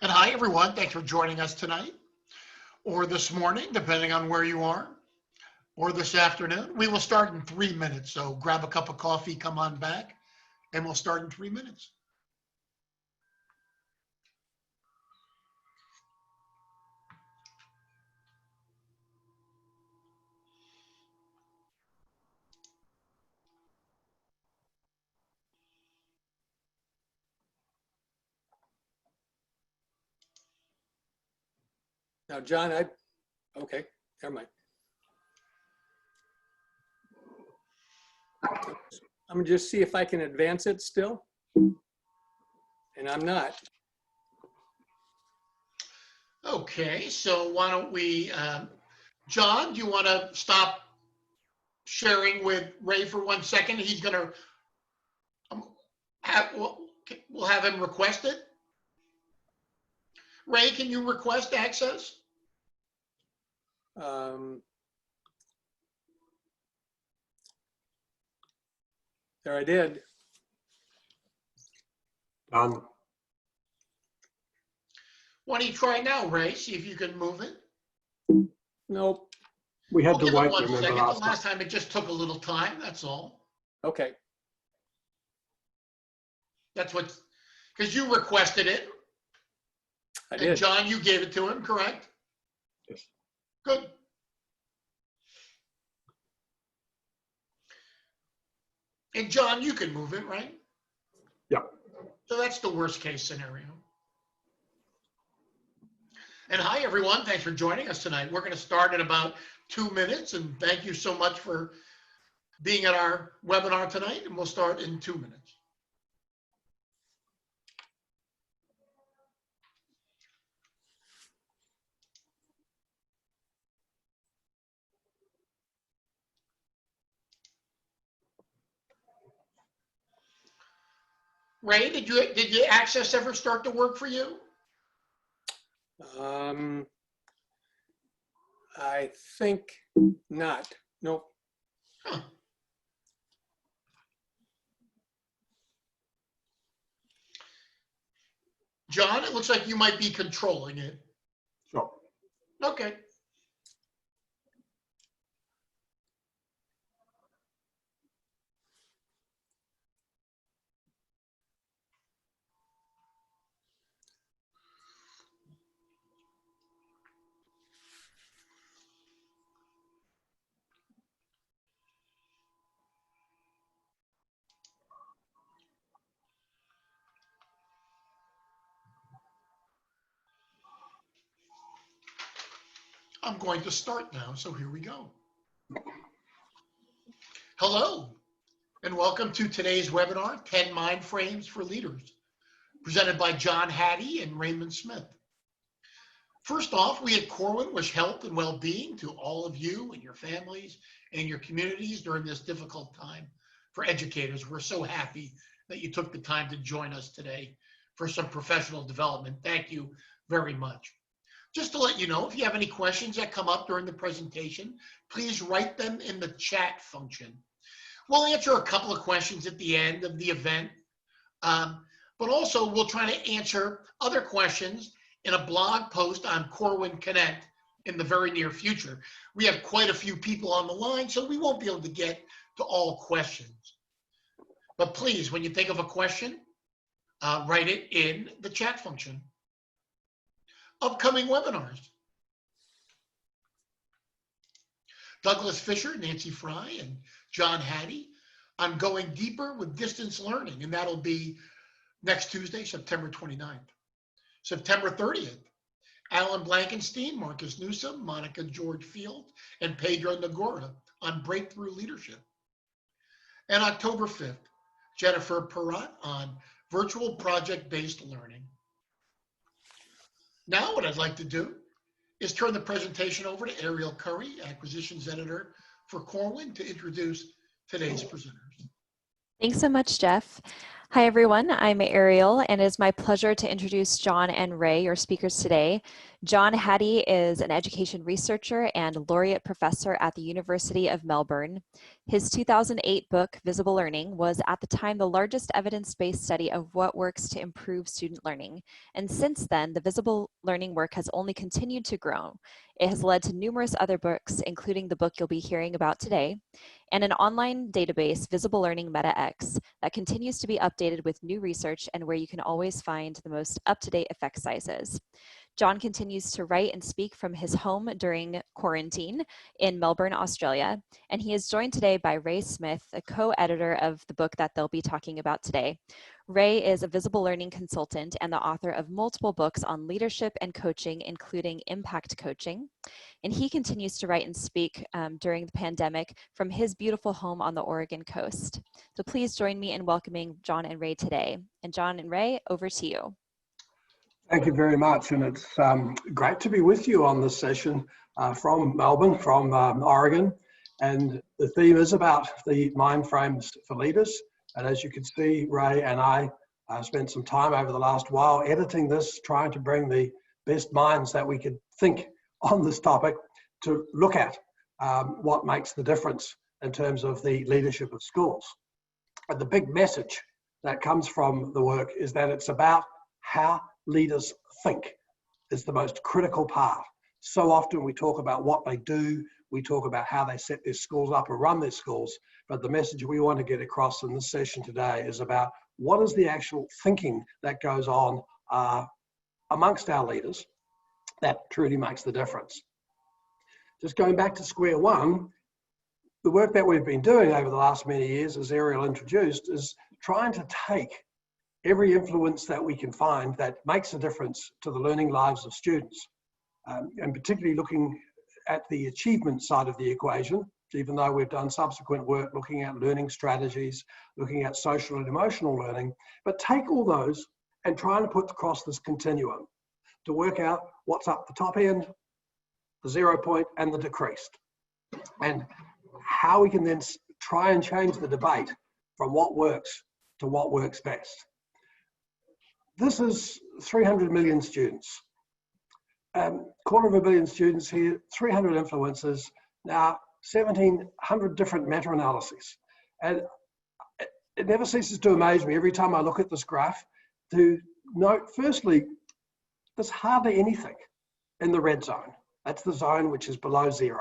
And hi, everyone. Thanks for joining us tonight or this morning, depending on where you are, or this afternoon. We will start in 3 minutes. So grab a cup of coffee, come on back, and we'll start in 3 minutes. Now, John, okay, never mind. I'm gonna just see if I can advance it still. And I'm not. Okay, so why don't we, John, do you want to stop sharing with Ray for 1 second? He's going to we'll have him request it. Ray, can you request access? There I did. Why don't you try now, Ray? See if you can move it. Nope. We had We'll to wait, give it 1 remember, second. The last last time. time it just took a little time, that's all. Okay. That's what, because you requested it. I And did. John, you gave it to him, correct? Yes. Good. And John, you can move it, right? Yeah. So that's the worst case scenario. And hi, everyone. Thanks for joining us tonight. We're going to start in about 2 minutes. And thank you so much for being at our webinar tonight. And we'll start in 2 minutes. Ray, did you access ever start to work for you? I think not. Nope. Huh. John, it looks like you might be controlling it. Sure. Okay. I'm going to start now, so here we go. Hello, and welcome to today's webinar, 10 Mind Frames for Leaders, presented by John Hattie and Raymond Smith. First off, we at Corwin wish health and well-being to all of you and your families and your communities during this difficult time. For educators, we're so happy that you took the time to join us today for some professional development. Thank you very much. Just to let you know, if you have any questions that come up during the presentation, please write them in the chat function. We'll answer a couple of questions at the end of the event, but also we'll try to answer other questions in a blog post on Corwin Connect in the very near future. We have quite a few people on the line, so we won't be able to get to all questions. But please, when you think of a question, write it in the chat function. Upcoming webinars. Douglas Fisher, Nancy Fry, and John Hattie on going deeper with distance learning, and that'll be next Tuesday, September 29th. September 30th, Alan Blankenstein, Marcus Newsom, Monica George Field, and Pedro Nagora on breakthrough leadership. And October 5th, Jennifer Perrott on virtual project-based learning. Now what I'd like to do is turn the presentation over to Ariel Curry, Acquisitions Editor for Corwin, to introduce today's presenters. Thanks so much, Jeff. Hi, everyone. I'm Ariel, and it is my pleasure to introduce John and Ray, your speakers today. John Hattie is an education researcher and laureate professor at the University of Melbourne. His 2008 book, Visible Learning, was at the time the largest evidence-based study of what works to improve student learning. And since then, the visible learning work has only continued to grow. It has led to numerous other books, including the book you'll be hearing about today, and an online database, Visible Learning MetaX, that continues to be updated with new research and where you can always find the most up-to-date effect sizes. John continues to write and speak from his home during quarantine in Melbourne, Australia, and he is joined today by Ray Smith, a co-editor of the book that they'll be talking about today. Ray is a visible learning consultant and the author of multiple books on leadership and coaching, including Impact Coaching. And he continues to write and speak during the pandemic from his beautiful home on the Oregon coast. So please join me in welcoming John and Ray today. And John and Ray, over to you. Thank you very much. And it's great to be with you on this session from Melbourne, from Oregon. And the theme is about the Mindframes for Leaders. And as you can see, Ray and I spent some time over the last while editing this, trying to bring the best minds that we could think on this topic to look at what makes the difference in terms of the leadership of schools. And the big message that comes from the work is that it's about how leaders think is the most critical part. So often we talk about what they do, we talk about how they set their schools up or run their schools, but the message we want to get across in this session today is about what is the actual thinking that goes on amongst our leaders that truly makes the difference. Just going back to square one, the work that we've been doing over the last many years, as Ariel introduced, is trying to take every influence that we can find that makes a difference to the learning lives of students, and particularly looking at the achievement side of the equation, even though we've done subsequent work looking at learning strategies, looking at social and emotional learning, but take all those and try and put across this continuum to work out what's up the top end, the 0 point, and the decreased, and how we can then try and change the debate from what works to what works best. This is 300 million students. Quarter of a billion students here, 300 influences, now 1,700 different meta-analyses. And it never ceases to amaze me every time I look at this graph to note, firstly, there's hardly anything in the red zone. That's the zone which is below 0.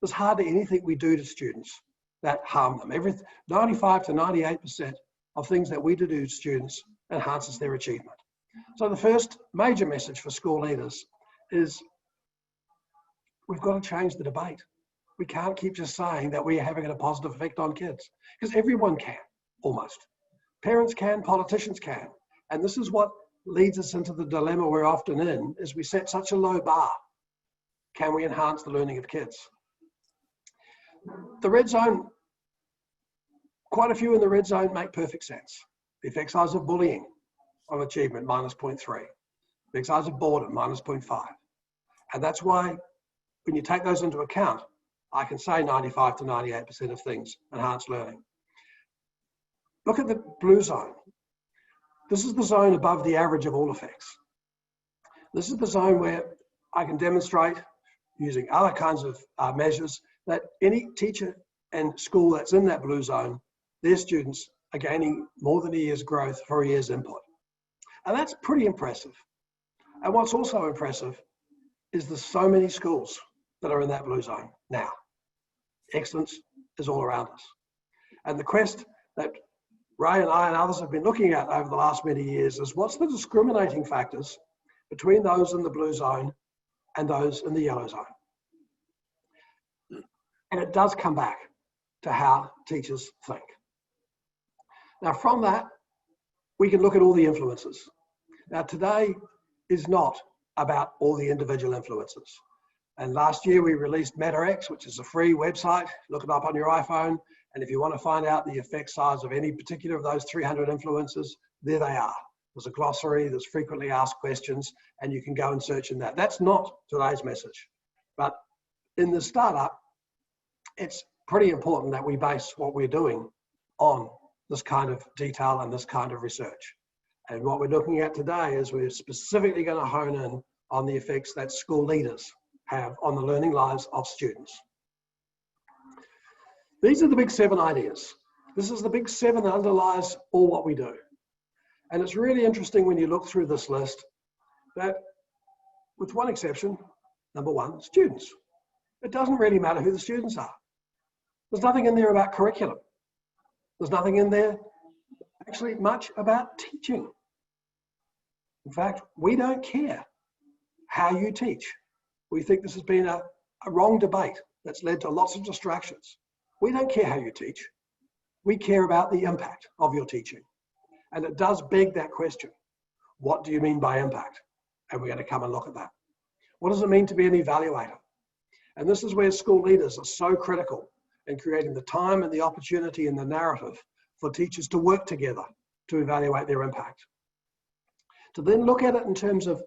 There's hardly anything we do to students that harm them. 95 to 98% of things that we do to students enhances their achievement. So the first major message for school leaders is we've got to change the debate. We can't keep just saying that we are having a positive effect on kids, because everyone can, almost. Parents can, politicians can. And this is what leads us into the dilemma we're often in, is we set such a low bar. Can we enhance the learning of kids? The red zone, quite a few in the red zone make perfect sense. The effect size of bullying, of achievement, -0.3. The effect size of boredom, -0.5. And that's why when you take those into account, I can say 95 to 98% of things enhance learning. Look at the blue zone. This is the zone above the average of all effects. This is the zone where I can demonstrate, using other kinds of measures, that any teacher and school that's in that blue zone, their students are gaining more than a year's growth for a year's input. And that's pretty impressive. And what's also impressive is there's so many schools that are in that blue zone now. Excellence is all around us. And the quest that Ray and I and others have been looking at over the last many years is what's the discriminating factors between those in the blue zone and those in the yellow zone. And it does come back to how teachers think. Now from that, we can look at all the influences. Now today is not about all the individual influences. And last year we released MetaX, which is a free website. Look it up on your iPhone. And if you want to find out the effect size of any particular of those 300 influences, there they are. There's a glossary, there's frequently asked questions, and you can go and search in that. That's not today's message. But in the startup, it's pretty important that we base what we're doing on this kind of detail and this kind of research. And what we're looking at today is we're specifically going to hone in on the effects that school leaders have on the learning lives of students. These are the big 7 ideas. This is the big 7 that underlies all what we do. And it's really interesting when you look through this list that, with one exception, number 1, students. It doesn't really matter who the students are. There's nothing in there about curriculum. There's nothing in there actually much about teaching. In fact, we don't care how you teach. We think this has been a wrong debate that's led to lots of distractions. We don't care how you teach. We care about the impact of your teaching. And it does beg that question. What do you mean by impact? And we're going to come and look at that. What does it mean to be an evaluator? And this is where school leaders are so critical in creating the time and the opportunity and the narrative for teachers to work together to evaluate their impact. To then look at it in terms of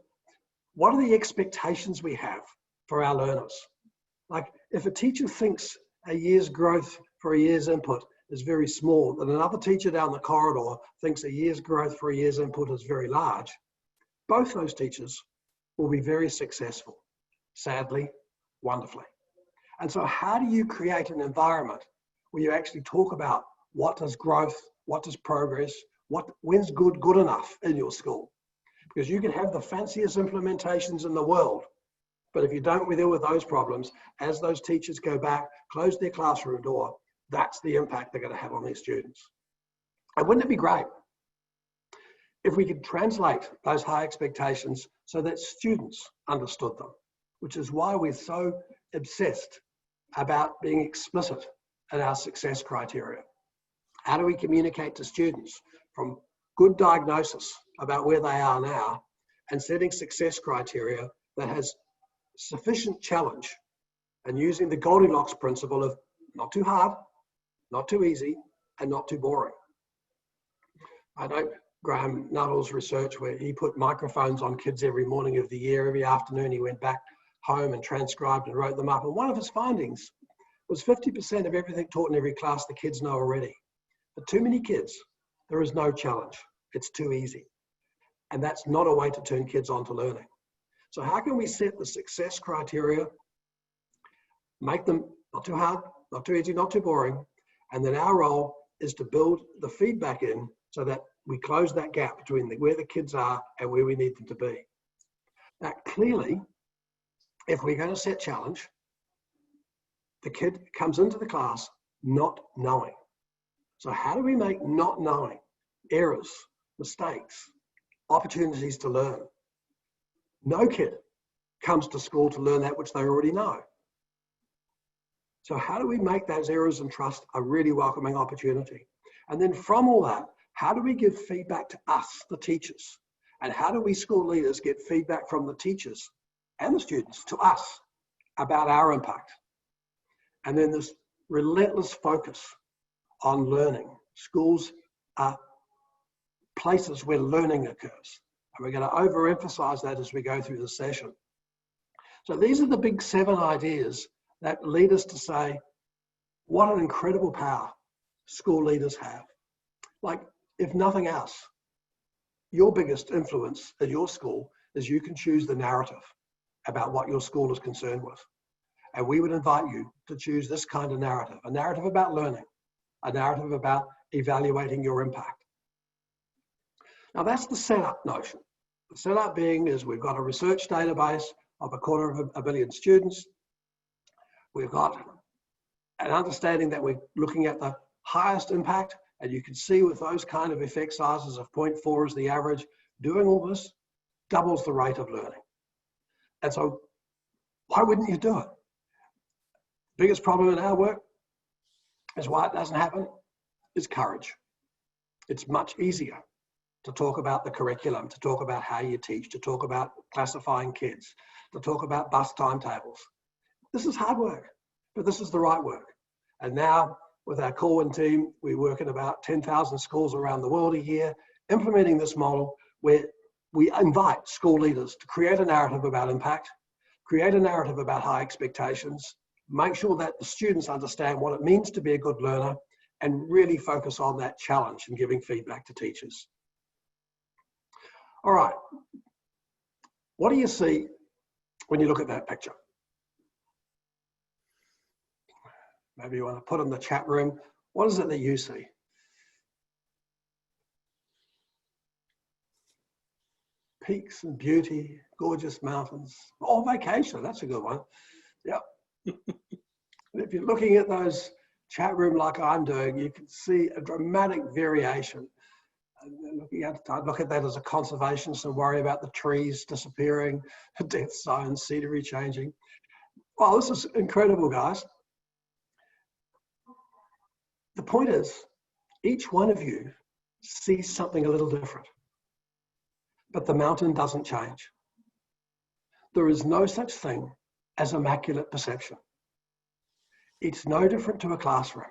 what are the expectations we have for our learners? Like if a teacher thinks a year's growth for a year's input is very small, and another teacher down the corridor thinks a year's growth for a year's input is very large, both those teachers will be very successful, sadly, wonderfully. And so how do you create an environment where you actually talk about what does growth, what does progress, when's good enough in your school? Because you can have the fanciest implementations in the world, but if you don't deal with those problems, as those teachers go back, close their classroom door, that's the impact they're going to have on their students. And wouldn't it be great if we could translate those high expectations so that students understood them, which is why we're so obsessed about being explicit in our success criteria. How do we communicate to students from good diagnosis about where they are now and setting success criteria that has sufficient challenge and using the Goldilocks principle of not too hard, not too easy, and not too boring. I know Graham Nuttall's research where he put microphones on kids every morning of the year, every afternoon he went back home and transcribed and wrote them up. And one of his findings was 50% of everything taught in every class the kids know already. For too many kids, there is no challenge. It's too easy. And that's not a way to turn kids on to learning. So how can we set the success criteria, make them not too hard, not too easy, not too boring, and then our role is to build the feedback in so that we close that gap between where the kids are and where we need them to be. Now, clearly, if we're going to set challenge, the kid comes into the class not knowing. So how do we make not knowing, errors, mistakes, opportunities to learn? No kid comes to school to learn that which they already know. So how do we make those errors and trust a really welcoming opportunity? And then from all that, how do we give feedback to us, the teachers? And how do we school leaders get feedback from the teachers and the students to us about our impact? And then this relentless focus on learning. Schools are places where learning occurs. And we're going to overemphasize that as we go through the session. So these are the big 7 ideas that lead us to say, what an incredible power school leaders have. Like, if nothing else, your biggest influence at your school is you can choose the narrative about what your school is concerned with. And we would invite you to choose this kind of narrative, a narrative about learning, a narrative about evaluating your impact. Now that's the setup notion. The setup being is we've got a research database of 250 students. We've got an understanding that we're looking at the highest impact, and you can see with those kind of effect sizes of 0.4 as the average, doing all this doubles the rate of learning. And so why wouldn't you do it? Biggest problem in our work is why it doesn't happen is courage. It's much easier to talk about the curriculum, to talk about how you teach, to talk about classifying kids, to talk about bus timetables. This is hard work, but this is the right work. And now with our Corwin team, we work in about 10,000 schools around the world a year, implementing this model where we invite school leaders to create a narrative about impact, create a narrative about high expectations, make sure that the students understand what it means to be a good learner, and really focus on that challenge and giving feedback to teachers. All right, what do you see when you look at that picture? Maybe you want to put in the chat room, what is it that you see? Peaks and beauty, gorgeous mountains. Oh, vacation, that's a good one. Yep. If you're looking at those chat room like I'm doing, you can see a dramatic variation. I look at that as a conservationist and worry about the trees disappearing, death zones, scenery changing. Well, this is incredible, guys. The point is, each one of you sees something a little different, but the mountain doesn't change. There is no such thing as immaculate perception. It's no different to a classroom.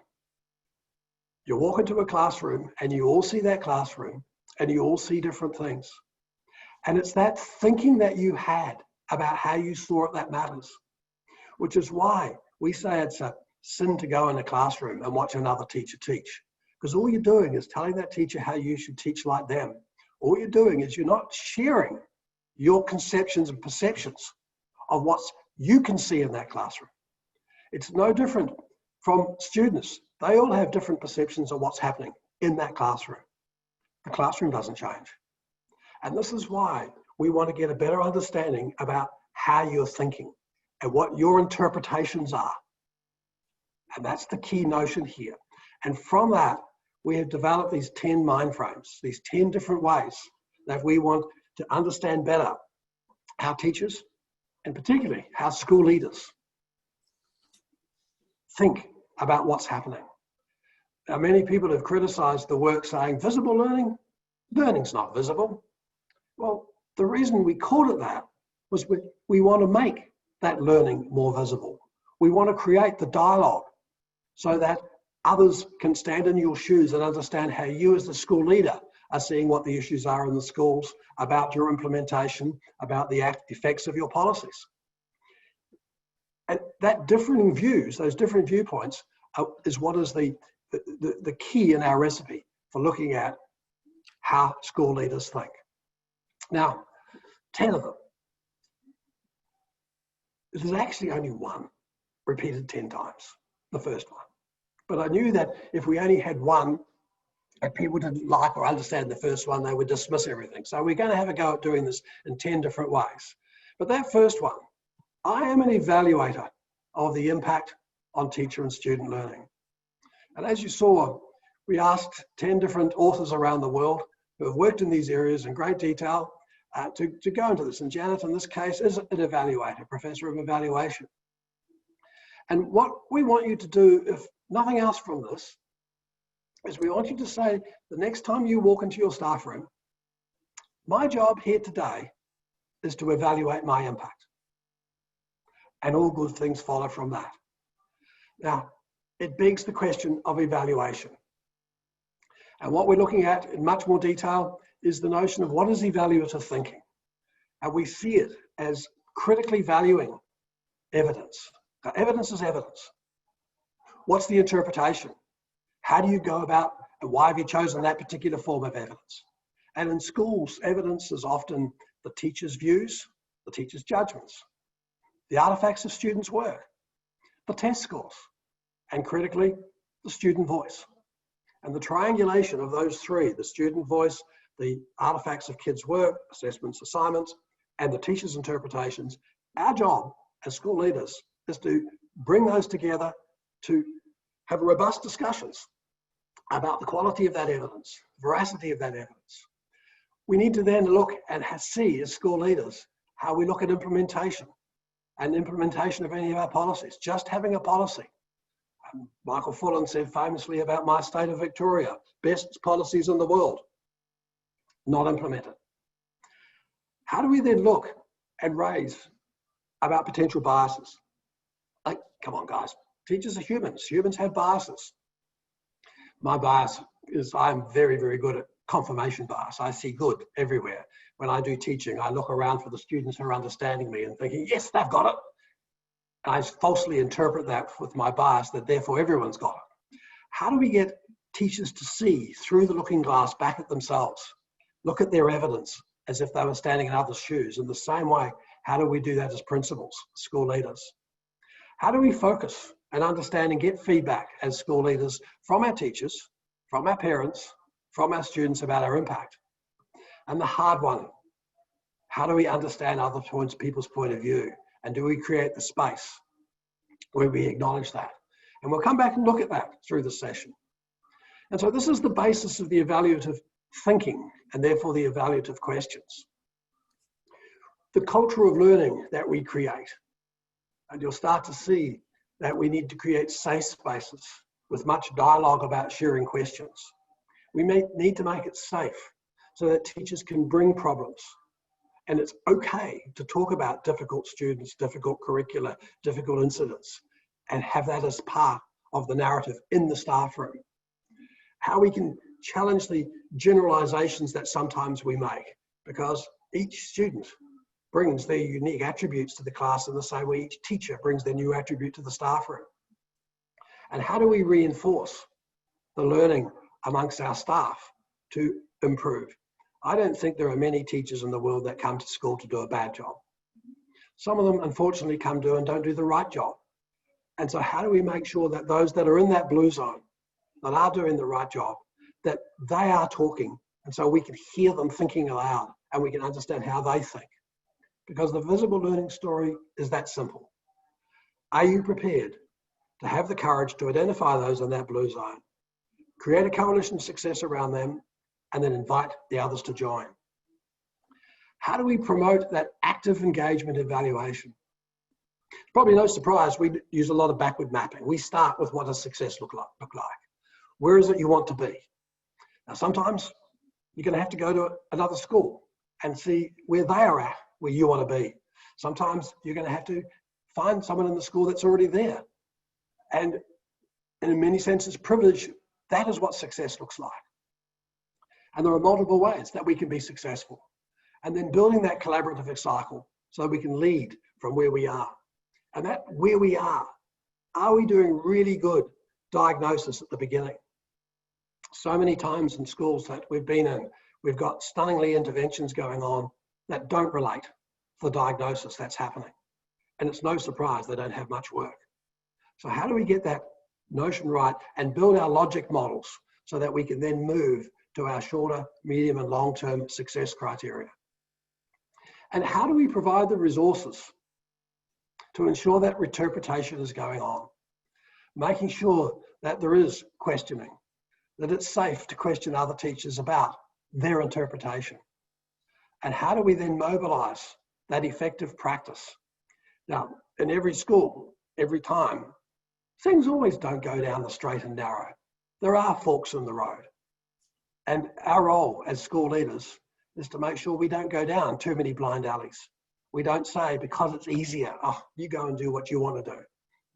You walk into a classroom and you all see that classroom and you all see different things. And it's that thinking that you had about how you saw it that matters, which is why we say it's a sin to go in a classroom and watch another teacher teach, because all you're doing is telling that teacher how you should teach like them. All you're doing is you're not sharing your conceptions and perceptions of what you can see in that classroom. It's no different from students. They all have different perceptions of what's happening in that classroom. The classroom doesn't change. And this is why we want to get a better understanding about how you're thinking and what your interpretations are. And that's the key notion here. And from that, we have developed these 10 mind frames, these 10 different ways that we want to understand better how teachers, and particularly how school leaders, think about what's happening. Now, many people have criticized the work saying visible learning's not visible. Well, the reason we called it that was we want to make that learning more visible. We want to create the dialogue so that others can stand in your shoes and understand how you as the school leader are seeing what the issues are in the schools, about your implementation, about the effects of your policies. And that differing views, those different viewpoints, is what is the key in our recipe for looking at how school leaders think. Now, 10 of them. There's actually only one repeated 10 times, the first one. But I knew that if we only had one, and people didn't like or understand the first one, they would dismiss everything. So we're going to have a go at doing this in 10 different ways. But that first one, I am an evaluator of the impact on teacher and student learning. And as you saw, we asked 10 different authors around the world who have worked in these areas in great detail to go into this. And Janet, in this case, is an evaluator, professor of evaluation. And what we want you to do, if nothing else from this, is we want you to say, the next time you walk into your staff room, my job here today is to evaluate my impact. And all good things follow from that. Now, it begs the question of evaluation. And what we're looking at in much more detail is the notion of what is evaluative thinking. And we see it as critically valuing evidence. Now, evidence is evidence. What's the interpretation? How do you go about, and why have you chosen that particular form of evidence? And in schools, evidence is often the teacher's views, the teacher's judgments, the artifacts of students' work, the test scores, and critically, the student voice. And the triangulation of those three, the student voice, the artifacts of kids' work, assessments, assignments, and the teacher's interpretations, our job as school leaders is to bring those together to have robust discussions about the quality of that evidence, veracity of that evidence. We need to then look and see as school leaders how we look at implementation and implementation of any of our policies. Just having a policy. Michael Fullen said famously about my state of Victoria, best policies in the world, not implemented. How do we then look and raise about potential biases? Like, come on guys, teachers are humans. Humans have biases. My bias is I'm very, very good at confirmation bias. I see good everywhere. When I do teaching, I look around for the students who are understanding me and thinking, yes, they've got it. I falsely interpret that with my bias that therefore everyone's got it. How do we get teachers to see through the looking glass back at themselves, look at their evidence as if they were standing in others' shoes? In the same way, how do we do that as principals, school leaders? How do we focus and understand and get feedback as school leaders from our teachers, from our parents, from our students about our impact? And the hard one, how do we understand other people's point of view? And do we create the space where we acknowledge that? And we'll come back and look at that through the session. And so this is the basis of the evaluative thinking and therefore the evaluative questions. The culture of learning that we create, and you'll start to see that we need to create safe spaces with much dialogue about sharing questions. We may need to make it safe so that teachers can bring problems. And it's okay to talk about difficult students, difficult curricula, difficult incidents, and have that as part of the narrative in the staff room. How we can challenge the generalizations that sometimes we make, because each student brings their unique attributes to the class in the same way each teacher brings their new attribute to the staff room. And how do we reinforce the learning amongst our staff to improve? I don't think there are many teachers in the world that come to school to do a bad job. Some of them, unfortunately, come to and don't do the right job. And so how do we make sure that those that are in that blue zone, that are doing the right job, that they are talking, and so we can hear them thinking aloud and we can understand how they think? Because the visible learning story is that simple. Are you prepared to have the courage to identify those in that blue zone, create a coalition of success around them, and then invite the others to join? How do we promote that active engagement evaluation? It's probably no surprise we use a lot of backward mapping. We start with what does success look like? Where is it you want to be? Now, sometimes you're going to have to go to another school and see where they are at, where you want to be. Sometimes you're going to have to find someone in the school that's already there. And in many senses, privilege, that is what success looks like. And there are multiple ways that we can be successful. And then building that collaborative cycle so we can lead from where we are. And that where we are we doing really good diagnosis at the beginning? So many times in schools that we've been in, we've got stunningly interventions going on that don't relate to the diagnosis that's happening. And it's no surprise they don't have much work. So how do we get that notion right and build our logic models so that we can then move to our shorter, medium, and long-term success criteria? And how do we provide the resources to ensure that interpretation is going on? Making sure that there is questioning, that it's safe to question other teachers about their interpretation. And how do we then mobilize that effective practice? Now, in every school, every time, things always don't go down the straight and narrow. There are forks in the road. And our role as school leaders is to make sure we don't go down too many blind alleys. We don't say, because it's easier, oh, you go and do what you want to do.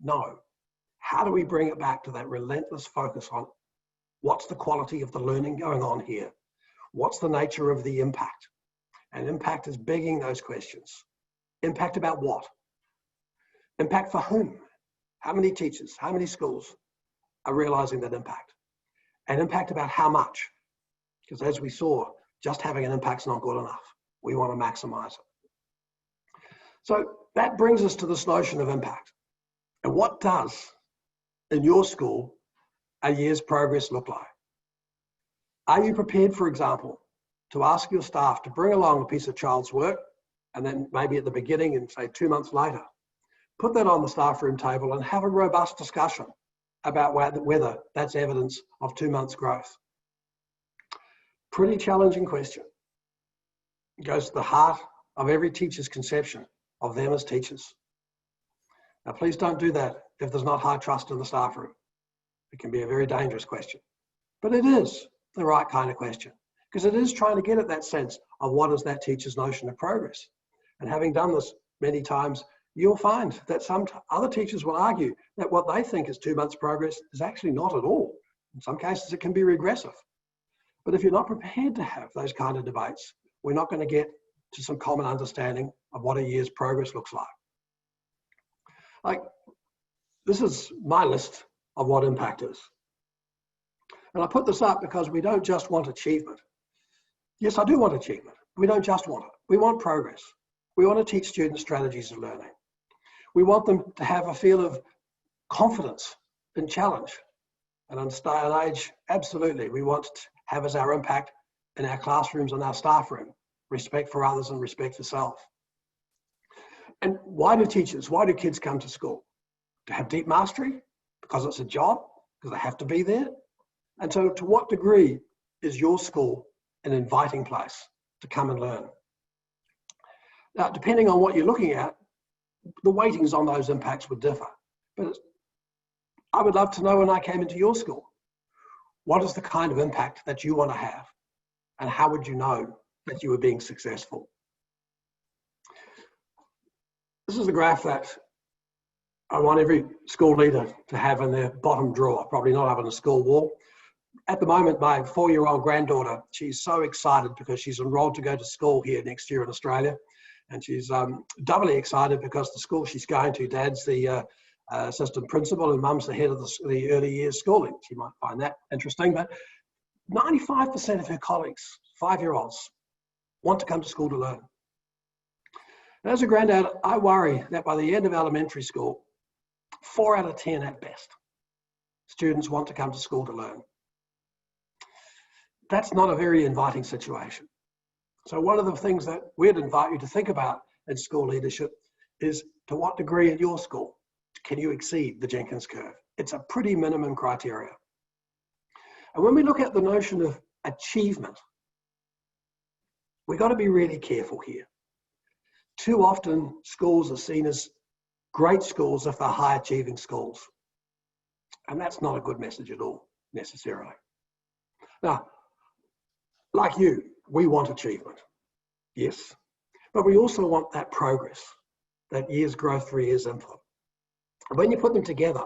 No. How do we bring it back to that relentless focus on what's the quality of the learning going on here? What's the nature of the impact? And impact is begging those questions. Impact about what? Impact for whom? How many teachers, how many schools are realizing that impact? And impact about how much? Because as we saw, just having an impact's not good enough. We want to maximize it. So that brings us to this notion of impact. And what does, in your school, a year's progress look like? Are you prepared, for example, to ask your staff to bring along a piece of child's work, and then maybe at the beginning and say 2 months later, put that on the staff room table and have a robust discussion about whether that's evidence of 2 months' growth? Pretty challenging question. It goes to the heart of every teacher's conception of them as teachers. Now, please don't do that if there's not high trust in the staff room. It can be a very dangerous question, but it is the right kind of question because it is trying to get at that sense of what is that teacher's notion of progress. And having done this many times, you'll find that some other teachers will argue that what they think is 2 months' progress is actually not at all. In some cases, it can be regressive. But if you're not prepared to have those kind of debates, we're not going to get to some common understanding of what a year's progress looks like. Like, this is my list of what impact is. And I put this up because we don't just want achievement. Yes, I do want achievement. We don't just want it. We want progress. We want to teach students strategies of learning. We want them to have a feel of confidence and challenge. And in this day and age, absolutely, we want to have as our impact in our classrooms and our staff room, respect for others and respect for self. And why do kids come to school? To have deep mastery? Because it's a job? Because they have to be there? And so to what degree is your school an inviting place to come and learn? Now, depending on what you're looking at, the weightings on those impacts would differ. But I would love to know when I came into your school, what is the kind of impact that you want to have? And how would you know that you were being successful? This is a graph that I want every school leader to have in their bottom drawer, probably not up on the school wall. At the moment, my 4-year-old granddaughter, she's so excited because she's enrolled to go to school here next year in Australia. And she's doubly excited because the school she's going to, Dad's the assistant principal and Mum's the head of the early years schooling. She might find that interesting, but 95% of her colleagues, 5-year-olds, want to come to school to learn. And as a granddad, I worry that by the end of elementary school, 4 out of 10 at best, students want to come to school to learn. That's not a very inviting situation. So one of the things that we'd invite you to think about in school leadership is, to what degree in your school can you exceed the Jenkins curve? It's a pretty minimum criteria. And when we look at the notion of achievement, we've got to be really careful here. Too often schools are seen as great schools if they're high achieving schools. And that's not a good message at all, necessarily. Now, like you, we want achievement, yes, but we also want that progress, that year's growth, 3 years input. And when you put them together,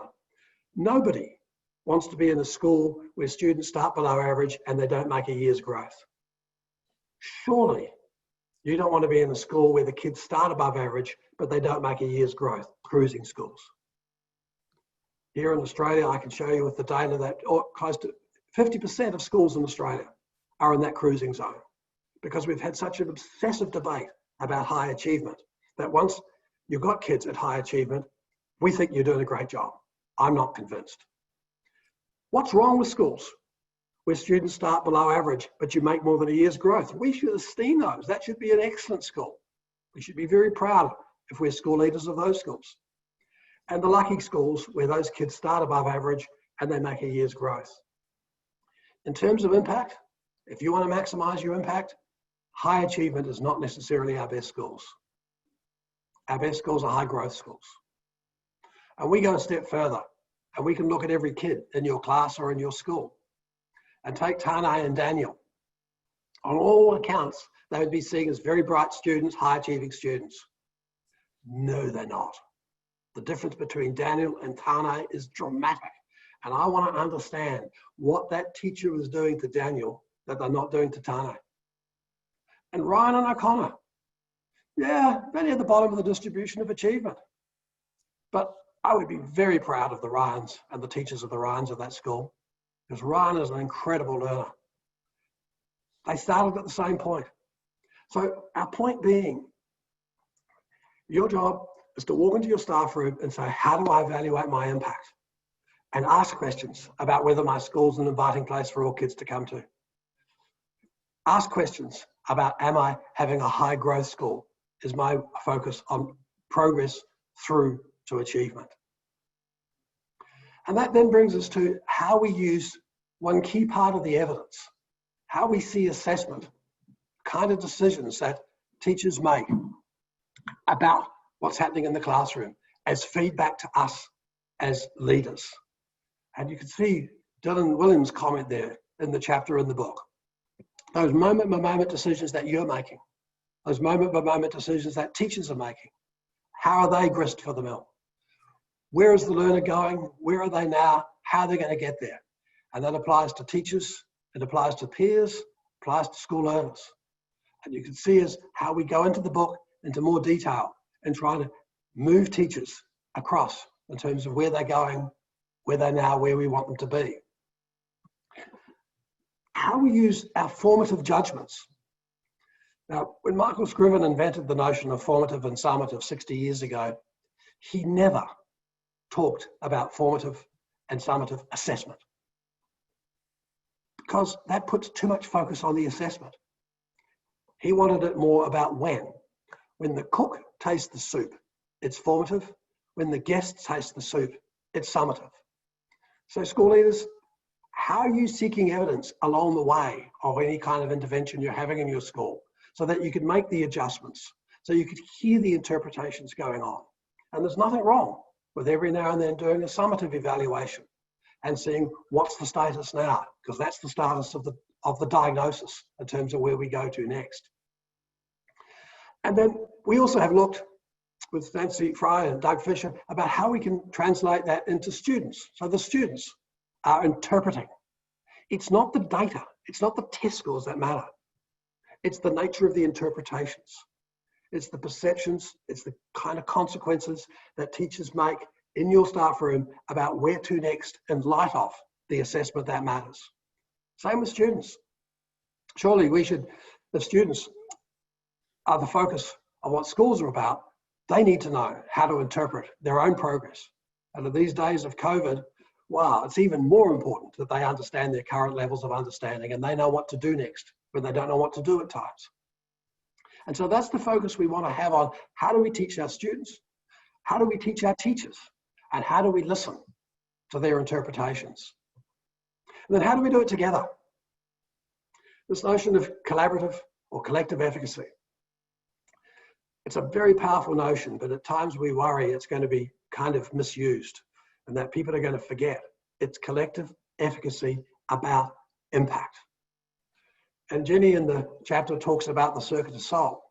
nobody wants to be in a school where students start below average and they don't make a year's growth. Surely you don't want to be in a school where the kids start above average, but they don't make a year's growth, cruising schools. Here in Australia, I can show you with the data that close to 50% of schools in Australia are in that cruising zone, because we've had such an obsessive debate about high achievement that once you've got kids at high achievement, we think you're doing a great job. I'm not convinced. What's wrong with schools where students start below average, but you make more than a year's growth? We should esteem those. That should be an excellent school. We should be very proud if we're school leaders of those schools. And the lucky schools where those kids start above average and they make a year's growth. In terms of impact, if you want to maximize your impact, high achievement is not necessarily our best schools. Our best schools are high growth schools. And we go a step further, and we can look at every kid in your class or in your school and take Tane and Daniel. On all accounts, they would be seen as very bright students, high achieving students. No, they're not. The difference between Daniel and Tane is dramatic. And I want to understand what that teacher was doing to Daniel that they're not doing to Tane. And Ryan and O'Connor, yeah, they're near the bottom of the distribution of achievement. But I would be very proud of the Ryans and the teachers of the Ryans of that school, because Ryan is an incredible learner. They started at the same point. So our point being, your job is to walk into your staff room and say, how do I evaluate my impact? And ask questions about whether my school's an inviting place for all kids to come to. Ask questions about, am I having a high growth school? Is my focus on progress through to achievement? And that then brings us to how we use one key part of the evidence, how we see assessment, kind of decisions that teachers make about what's happening in the classroom as feedback to us as leaders. And you can see Dylan Williams' comment there in the chapter in the book. Those moment-by-moment decisions that you're making, those moment-by-moment decisions that teachers are making, how are they grist for the mill? Where is the learner going? Where are they now? How are they going to get there? And that applies to teachers, it applies to peers, applies to school learners. And you can see as how we go into the book into more detail and try to move teachers across in terms of where they're going, where they're now, where we want them to be. how we use our formative judgments. Now, when Michael Scriven invented the notion of formative and summative 60 years ago, he never talked about formative and summative assessment, because that puts too much focus on the assessment. He wanted it more about when. When the cook tastes the soup, it's formative. When the guests taste the soup, it's summative. So school leaders, how are you seeking evidence along the way of any kind of intervention you're having in your school so that you could make the adjustments, so you could hear the interpretations going on? And there's nothing wrong with every now and then doing a summative evaluation and seeing what's the status now, because that's the status of the diagnosis in terms of where we go to next. And then we also have looked with Nancy Fry and Doug Fisher about how we can translate that into students. So the students are interpreting. It's not the data, it's not the test scores that matter. It's the nature of the interpretations. It's the perceptions, it's the kind of consequences that teachers make in your staff room about where to next in light of the assessment that matters. Same with students. Surely we should, the students are the focus of what schools are about. They need to know how to interpret their own progress. And in these days of COVID, wow, it's even more important that they understand their current levels of understanding and they know what to do next when they don't know what to do at times. And so that's the focus we want to have on how do we teach our students, how do we teach our teachers, and how do we listen to their interpretations. And then how do we do it together? This notion of collaborative or collective efficacy. It's a very powerful notion, but at times we worry it's going to be kind of misused and that people are going to forget it's collective efficacy about impact. And Jenny in the chapter talks about the circuit of soul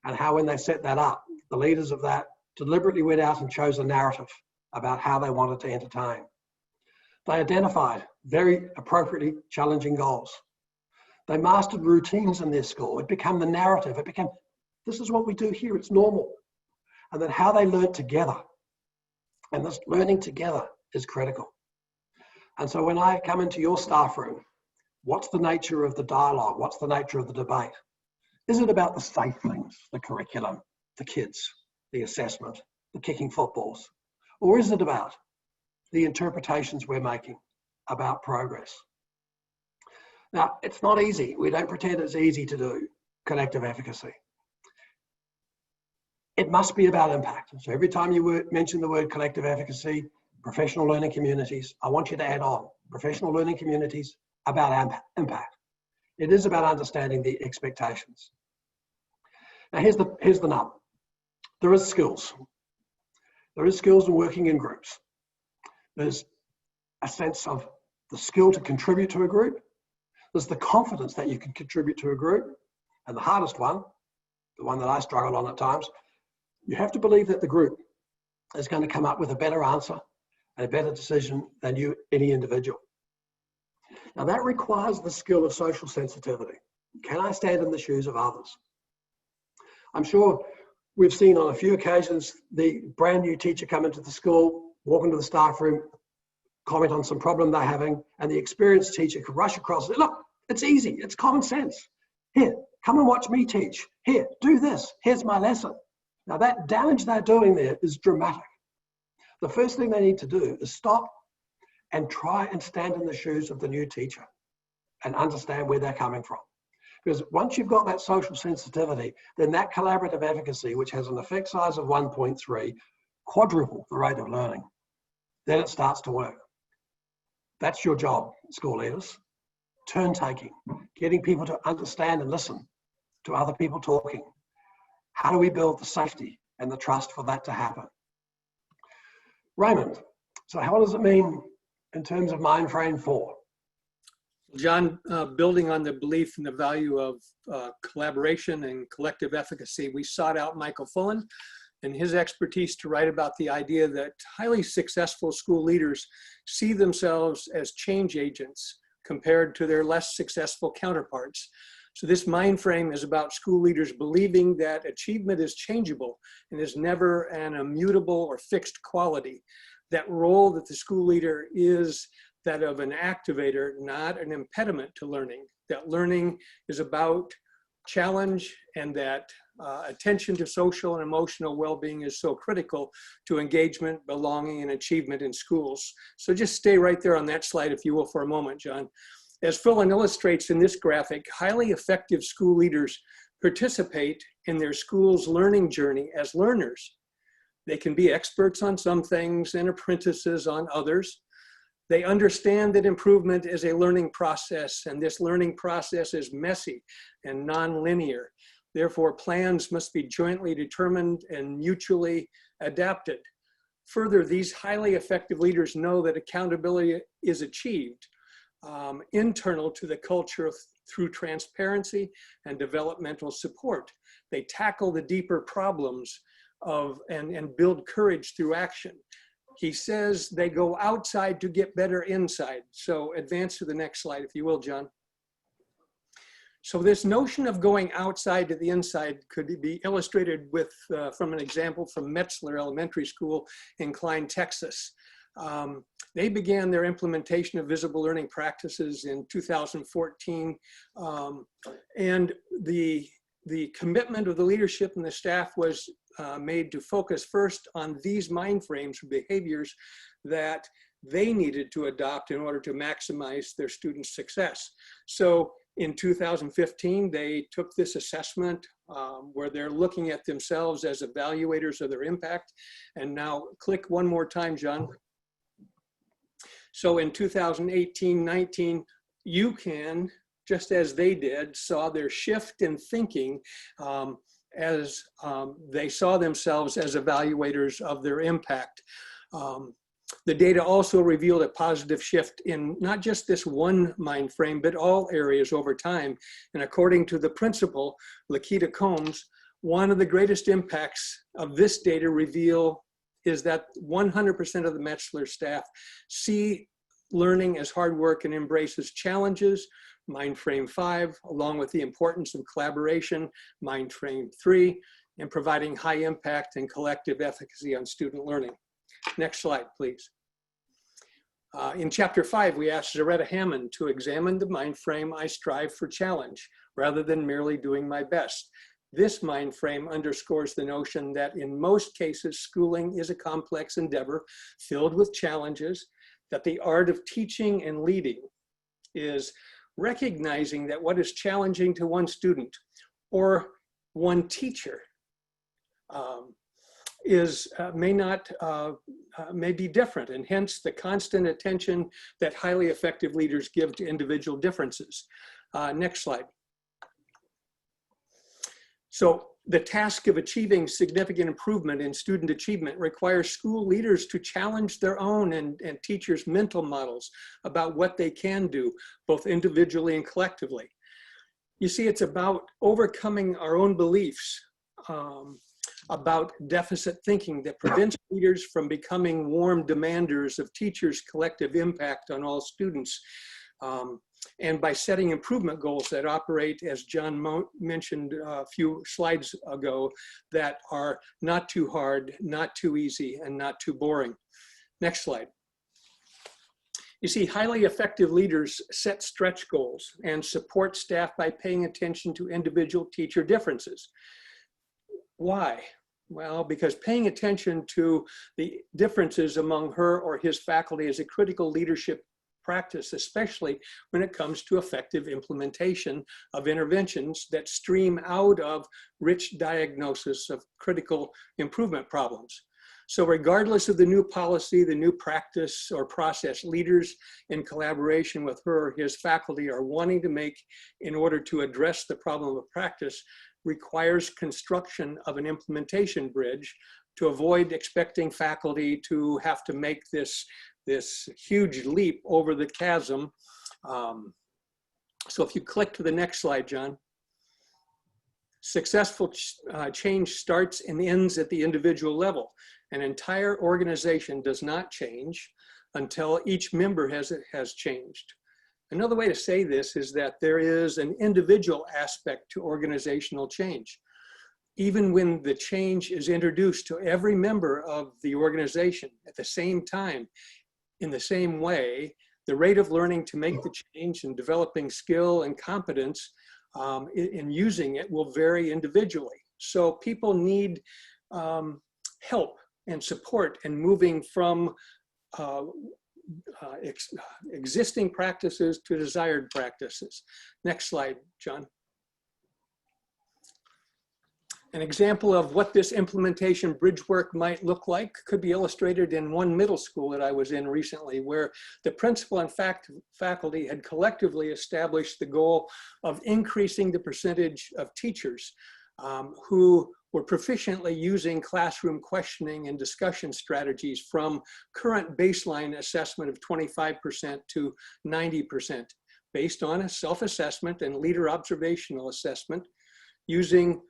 and how when they set that up, the leaders of that deliberately went out and chose a narrative about how they wanted to entertain. They identified very appropriately challenging goals. They mastered routines in their school. It became the narrative. It became, this is what we do here, it's normal. And then how they learned together. And this learning together is critical. And so when I come into your staff room, what's the nature of the dialogue? What's the nature of the debate? Is it about the safe things, the curriculum, the kids, the assessment, the kicking footballs? Or is it about the interpretations we're making about progress? Now, it's not easy. We don't pretend it's easy to do collective efficacy. It must be about impact. So every time you mention the word collective efficacy, professional learning communities, I want you to add on professional learning communities about impact. It is about understanding the expectations. Now here's the nub. There is skills. There is skills in working in groups. There's a sense of the skill to contribute to a group. There's the confidence that you can contribute to a group. And the hardest one, the one that I struggle on at times, you have to believe that the group is going to come up with a better answer and a better decision than you, any individual. Now that requires the skill of social sensitivity. Can I stand in the shoes of others? I'm sure we've seen on a few occasions the brand new teacher come into the school, walk into the staff room, comment on some problem they're having, and the experienced teacher could rush across and say, look, it's easy, it's common sense. Here, come and watch me teach. Here, do this, here's my lesson. Now that damage they're doing there is dramatic. The first thing they need to do is stop and try and stand in the shoes of the new teacher and understand where they're coming from. Because once you've got that social sensitivity, then that collaborative efficacy, which has an effect size of 1.3, quadruple the rate of learning, then it starts to work. That's your job, school leaders. Turn taking, getting people to understand and listen to other people talking. How do we build the safety and the trust for that to happen? Raymond, so what does it mean in terms of Mindframe 4? John, building on the belief in the value of collaboration and collective efficacy, we sought out Michael Fullen and his expertise to write about the idea that highly successful school leaders see themselves as change agents compared to their less successful counterparts. So this mind frame is about school leaders believing that achievement is changeable and is never an immutable or fixed quality. That role that the school leader is that of an activator, not an impediment to learning. That learning is about challenge, and that attention to social and emotional well-being is so critical to engagement, belonging, and achievement in schools. So just stay right there on that slide, if you will, for a moment, John. As Philin illustrates in this graphic, highly effective school leaders participate in their school's learning journey as learners. They can be experts on some things and apprentices on others. They understand that improvement is a learning process, and this learning process is messy and nonlinear. Therefore, plans must be jointly determined and mutually adapted. Further, these highly effective leaders know that accountability is achieved internal to the culture through transparency and developmental support. They tackle the deeper problems and build courage through action. He says they go outside to get better inside. So advance to the next slide, if you will, John. So this notion of going outside to the inside could be illustrated with from an example from Metzler Elementary School in Klein, Texas. They began their implementation of visible learning practices in 2014, and the commitment of the leadership and the staff was made to focus first on these mind frames or behaviors that they needed to adopt in order to maximize their students' success. So in 2015, they took this assessment where they're looking at themselves as evaluators of their impact. And now click one more time, John. So in 2018-19, you can, just as they did, saw their shift in thinking as they saw themselves as evaluators of their impact. The data also revealed a positive shift in not just this one mind frame, but all areas over time. And according to the principal, Lakita Combs, one of the greatest impacts of this data reveal is that 100% of the Metzler staff see learning as hard work and embraces challenges, mind frame 5, along with the importance of collaboration, mind frame 3, and providing high impact and collective efficacy on student learning. Next slide, please. In chapter 5, we asked Zaretta Hammond to examine the mind frame, I strive for challenge, rather than merely doing my best. This mind frame underscores the notion that in most cases, schooling is a complex endeavor filled with challenges, that the art of teaching and leading is recognizing that what is challenging to one student or one teacher may be different, and hence the constant attention that highly effective leaders give to individual differences. Next slide. So the task of achieving significant improvement in student achievement requires school leaders to challenge their own and teachers' mental models about what they can do, both individually and collectively. You see, it's about overcoming our own beliefs about deficit thinking that prevents leaders from becoming warm demanders of teachers' collective impact on all students. And by setting improvement goals that operate, as John mentioned a few slides ago, that are not too hard, not too easy, and not too boring. Next slide. You see, highly effective leaders set stretch goals and support staff by paying attention to individual teacher differences. Why? Well, because paying attention to the differences among her or his faculty is a critical leadership practice, especially when it comes to effective implementation of interventions that stream out of rich diagnosis of critical improvement problems. So regardless of the new policy, the new practice or process, leaders in collaboration with her or his faculty are wanting to make in order to address the problem of practice requires construction of an implementation bridge to avoid expecting faculty to have to make this huge leap over the chasm. So if you click to the next slide, John. Successful change starts and ends at the individual level. An entire organization does not change until each member has changed. Another way to say this is that there is an individual aspect to organizational change. Even when the change is introduced to every member of the organization at the same time, in the same way, the rate of learning to make the change and developing skill and competence in using it will vary individually. So people need help and support in moving from existing practices to desired practices. Next slide, John. An example of what this implementation bridge work might look like could be illustrated in one middle school that I was in recently, where the principal and faculty had collectively established the goal of increasing the percentage of teachers who were proficiently using classroom questioning and discussion strategies from current baseline assessment of 25% to 90%, based on a self-assessment and leader observational assessment using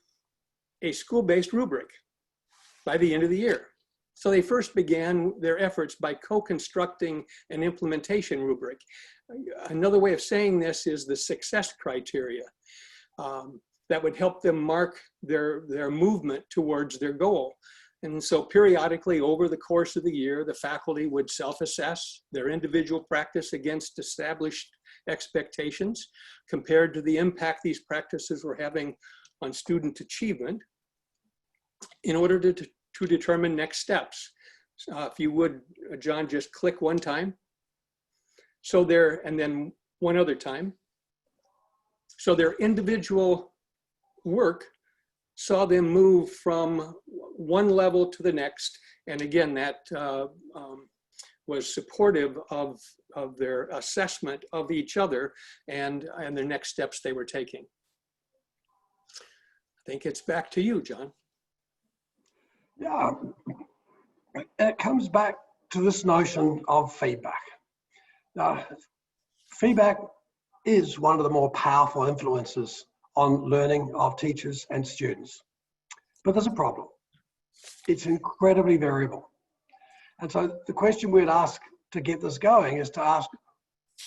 a school-based rubric by the end of the year. So they first began their efforts by co-constructing an implementation rubric. Another way of saying this is the success criteria that would help them mark their movement towards their goal. And so periodically over the course of the year, the faculty would self-assess their individual practice against established expectations compared to the impact these practices were having on student achievement in order to determine next steps. If you would, John, just click one time. So and then one other time. So their individual work saw them move from one level to the next. And again, that was supportive of their assessment of each other and the next steps they were taking. I think it's back to you, John. Yeah, it comes back to this notion of feedback. Now, feedback is one of the more powerful influences on learning of teachers and students. But there's a problem. It's incredibly variable. And so the question we'd ask to get this going is to ask,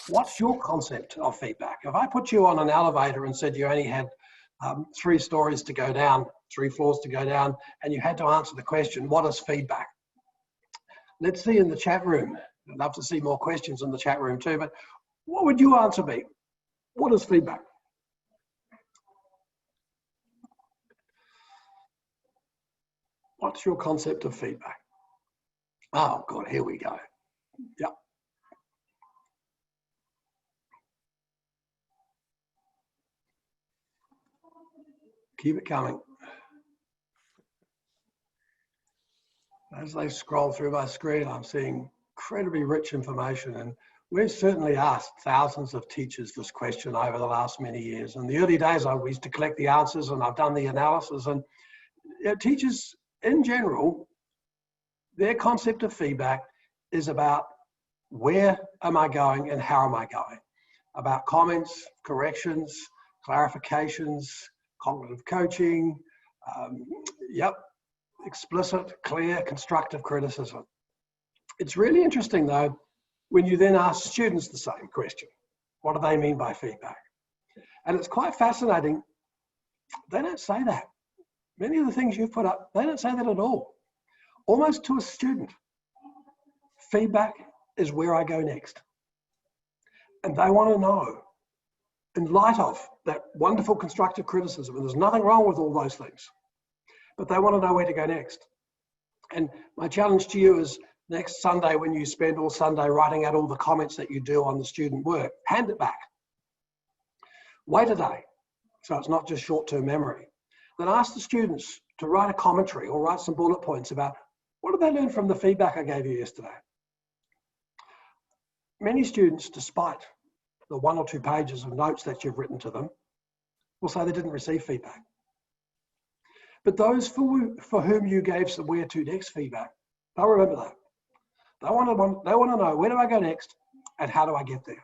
what's your concept of feedback? If I put you on an elevator and said you only had 3 stories to go down, 3 floors to go down, and you had to answer the question, what is feedback? Let's see in the chat room. I'd love to see more questions in the chat room too, but what would your answer be? What is feedback? What's your concept of feedback? Oh God, here we go. Yep. Keep it coming. As I scroll through my screen, I'm seeing incredibly rich information, and we've certainly asked thousands of teachers this question over the last many years. In the early days, I used to collect the answers and I've done the analysis, and teachers in general, their concept of feedback is about where am I going and how am I going? About comments, corrections, clarifications, cognitive coaching, explicit, clear, constructive criticism. It's really interesting though, when you then ask students the same question, what do they mean by feedback? And it's quite fascinating, they don't say that. Many of the things you've put up, they don't say that at all. Almost to a student, feedback is where I go next. And they want to know, in light of that wonderful constructive criticism, and there's nothing wrong with all those things, but they want to know where to go next. And my challenge to you is next Sunday, when you spend all Sunday writing out all the comments that you do on the student work, hand it back. Wait a day, so it's not just short-term memory. Then ask the students to write a commentary or write some bullet points about what did they learn from the feedback I gave you yesterday. Many students, despite the 1 or 2 pages of notes that you've written to them, will say they didn't receive feedback. But those for whom you gave some where to next feedback, they'll remember that. They want to know, where do I go next and how do I get there?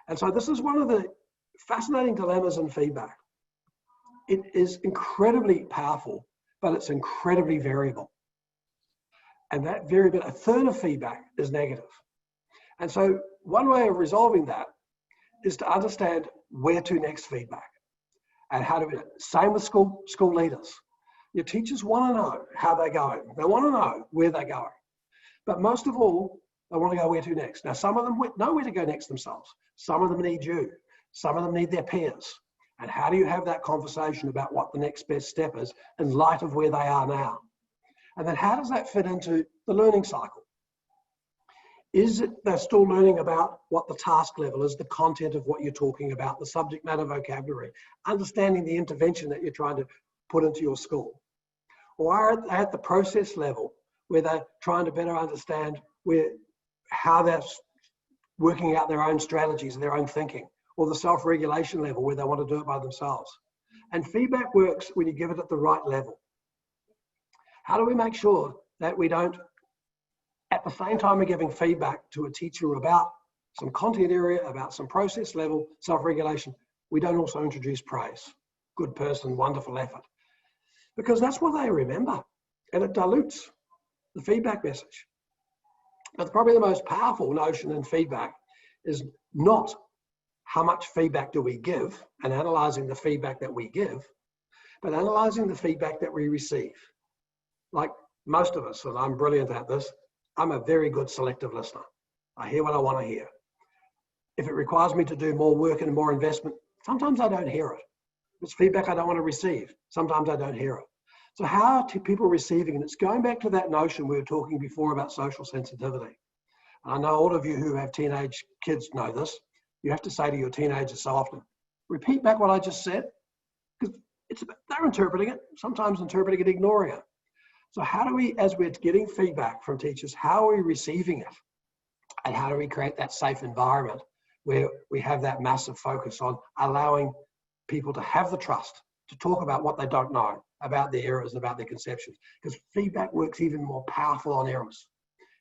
And so this is one of the fascinating dilemmas in feedback. It is incredibly powerful, but it's incredibly variable. And that variable, a third of feedback is negative. And so one way of resolving that is to understand where to next feedback and how to do it. Same with school leaders. Your teachers want to know how they're going. They want to know where they're going. But most of all, They want to go where to next. Now, some of them know where to go next themselves. Some of them need you. Some of them need their peers. And how do you have that conversation about what the next best step is in light of where they are now? And then how does that fit into the learning cycle? Is it they're still learning about what the task level is, the content of what you're talking about, the subject matter vocabulary, understanding the intervention that you're trying to put into your school? Or are they at the process level where they're trying to better understand how they're working out their own strategies, their own thinking, or the self-regulation level where they want to do it by themselves? And feedback works when you give it at the right level. How do we make sure that we don't, at the same time we're giving feedback to a teacher about some content area, about some process level, self-regulation, we don't also introduce praise? Good person, wonderful effort. Because that's what they remember, and it dilutes the feedback message. But probably the most powerful notion in feedback is not how much feedback do we give and analyzing the feedback that we give, but analyzing the feedback that we receive. Like most of us, and I'm brilliant at this, I'm a very good selective listener. I hear what I want to hear. If it requires me to do more work and more investment, sometimes I don't hear it. If it's feedback I don't want to receive, sometimes I don't hear it. So how are people receiving it? It's going back to that notion we were talking before about social sensitivity. And I know all of you who have teenage kids know this. You have to say to your teenagers so often, repeat back what I just said, because they're interpreting it, sometimes interpreting it, ignoring it. So how do we, as we're getting feedback from teachers, how are we receiving it? And how do we create that safe environment where we have that massive focus on allowing people to have the trust to talk about what they don't know, about their errors, about their conceptions? Because feedback works even more powerful on errors.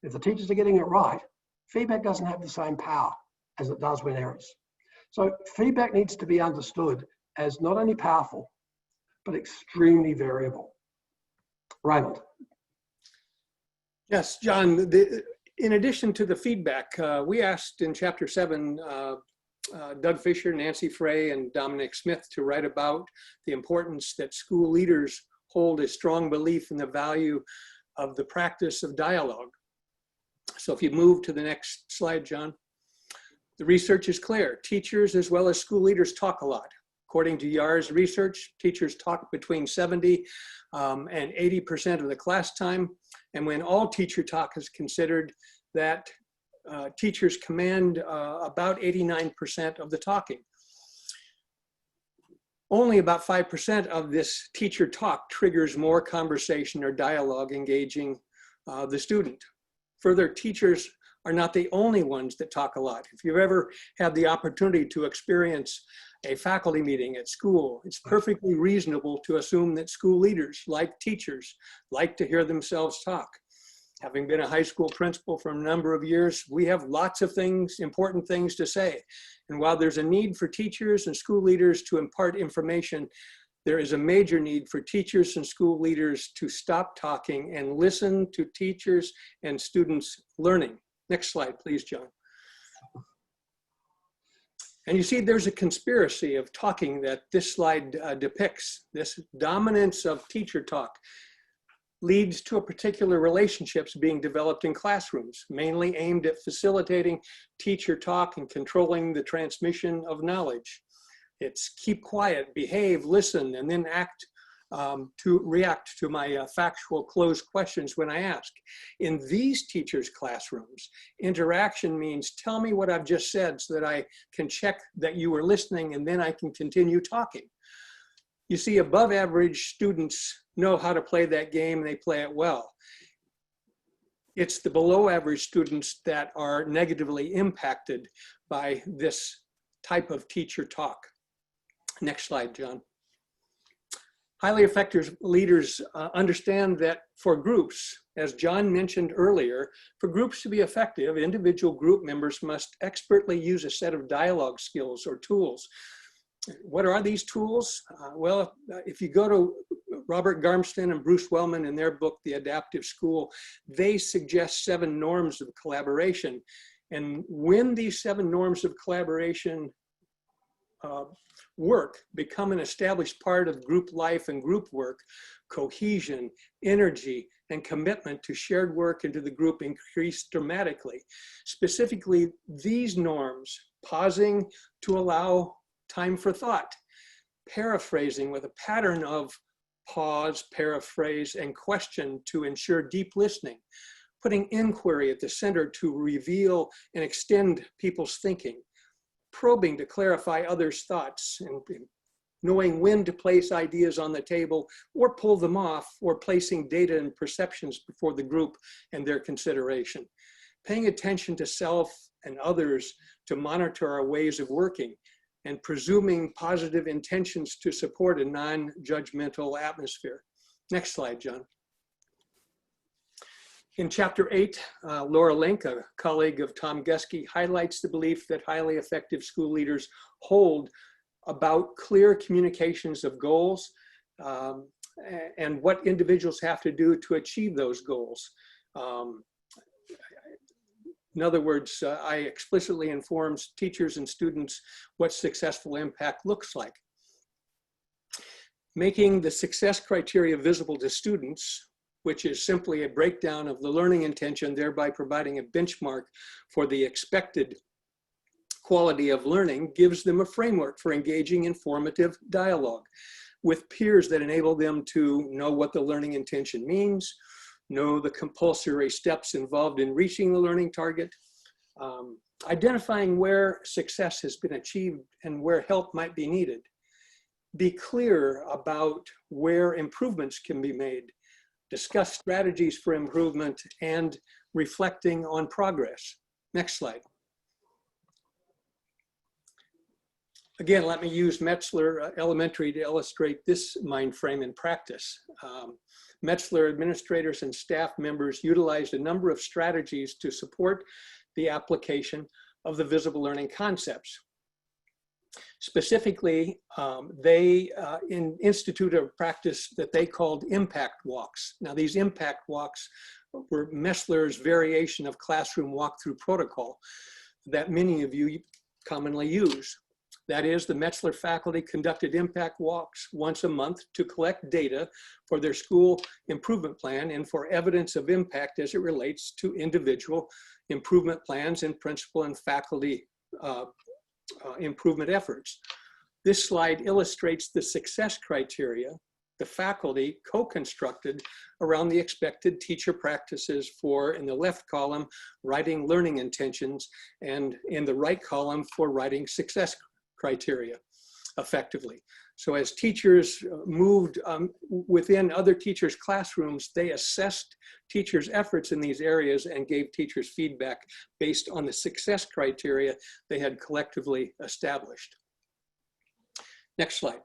If the teachers are getting it right, feedback doesn't have the same power as it does when errors. So feedback needs to be understood as not only powerful, but extremely variable. Raymond. Yes, John, in addition to the feedback, we asked in Chapter 7, Doug Fisher, Nancy Frey, and Dominic Smith to write about the importance that school leaders hold a strong belief in the value of the practice of dialogue. So if you move to the next slide, John. The research is clear. Teachers as well as school leaders talk a lot. According to YAR's research, teachers talk between 70 and 80% of the class time. And when all teacher talk is considered, that teachers command about 89% of the talking. Only about 5% of this teacher talk triggers more conversation or dialogue engaging the student. Further, teachers are not the only ones that talk a lot. If you've ever had the opportunity to experience a faculty meeting at school, it's perfectly reasonable to assume that school leaders, like teachers, like to hear themselves talk. Having been a high school principal for a number of years, we have lots of things, important things to say. And while there's a need for teachers and school leaders to impart information, there is a major need for teachers and school leaders to stop talking and listen to teachers and students learning. Next slide, please, John. And you see there's a conspiracy of talking that this slide depicts. This dominance of teacher talk leads to a particular relationships being developed in classrooms, mainly aimed at facilitating teacher talk and controlling the transmission of knowledge. It's keep quiet, behave, listen, and then act to react to my factual closed questions when I ask. In these teachers' classrooms, interaction means tell me what I've just said so that I can check that you were listening and then I can continue talking. You see, above average students know how to play that game and they play it well. It's the below average students that are negatively impacted by this type of teacher talk. Next slide, John. Highly effective leaders understand that for groups, as John mentioned earlier, for groups to be effective, individual group members must expertly use a set of dialogue skills or tools. What are these tools? Well, if you go to Robert Garmston and Bruce Wellman in their book, The Adaptive School, they suggest 7 norms of collaboration. And when these 7 norms of collaboration work, become an established part of group life and group work, cohesion, energy, and commitment to shared work and to the group increased dramatically. Specifically, these norms, pausing to allow time for thought, paraphrasing with a pattern of pause, paraphrase, and question to ensure deep listening, putting inquiry at the center to reveal and extend people's thinking, probing to clarify others' thoughts, and knowing when to place ideas on the table or pull them off, or placing data and perceptions before the group and their consideration. Paying attention to self and others to monitor our ways of working, and presuming positive intentions to support a non-judgmental atmosphere. Next slide, John. In chapter 8, Laura Link, a colleague of Tom Geske, highlights the belief that highly effective school leaders hold about clear communications of goals and what individuals have to do to achieve those goals. In other words, I explicitly informs teachers and students what successful impact looks like. Making the success criteria visible to students, which is simply a breakdown of the learning intention, thereby providing a benchmark for the expected quality of learning, gives them a framework for engaging in formative dialogue with peers that enable them to know what the learning intention means, know the compulsory steps involved in reaching the learning target, identifying where success has been achieved and where help might be needed, be clear about where improvements can be made, discuss strategies for improvement, and reflecting on progress. Next slide. Again, let me use Metzler Elementary to illustrate this mind frame in practice. Metzler administrators and staff members utilized a number of strategies to support the application of the visible learning concepts. Specifically, they instituted a practice that they called impact walks. Now, these impact walks were Metzler's variation of classroom walkthrough protocol that many of you commonly use. That is, the Metzler faculty conducted impact walks once a month to collect data for their school improvement plan and for evidence of impact as it relates to individual improvement plans and principal and faculty improvement efforts. This slide illustrates the success criteria the faculty co-constructed around the expected teacher practices for, in the left column, writing learning intentions, and in the right column for writing success criteria effectively. So as teachers moved within other teachers' classrooms, they assessed teachers' efforts in these areas and gave teachers feedback based on the success criteria they had collectively established. Next slide.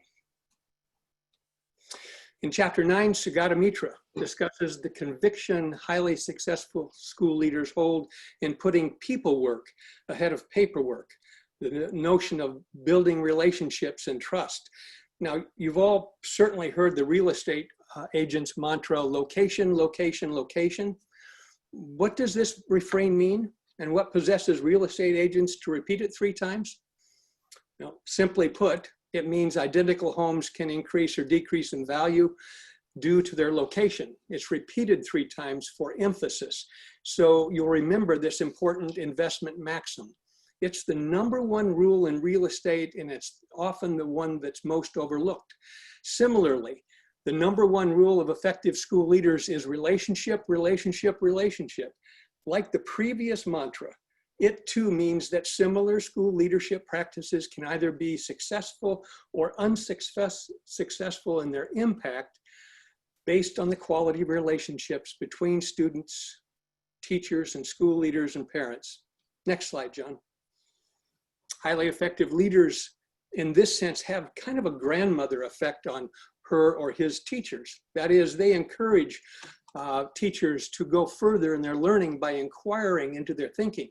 In chapter 9, Sugata Mitra discusses the conviction highly successful school leaders hold in putting people work ahead of paperwork, the notion of building relationships and trust. Now, you've all certainly heard the real estate agent's mantra, location, location, location. What does this refrain mean? And what possesses real estate agents to repeat it 3 times? Now, simply put, it means identical homes can increase or decrease in value due to their location. It's repeated 3 times for emphasis. So you'll remember this important investment maxim. It's the #1 rule in real estate, and it's often the one that's most overlooked. Similarly, the #1 rule of effective school leaders is relationship, relationship, relationship. Like the previous mantra, it too means that similar school leadership practices can either be successful or unsuccessful in their impact based on the quality of relationships between students, teachers, and school leaders and parents. Next slide, John. Highly effective leaders in this sense have kind of a grandmother effect on her or his teachers. That is, they encourage teachers to go further in their learning by inquiring into their thinking,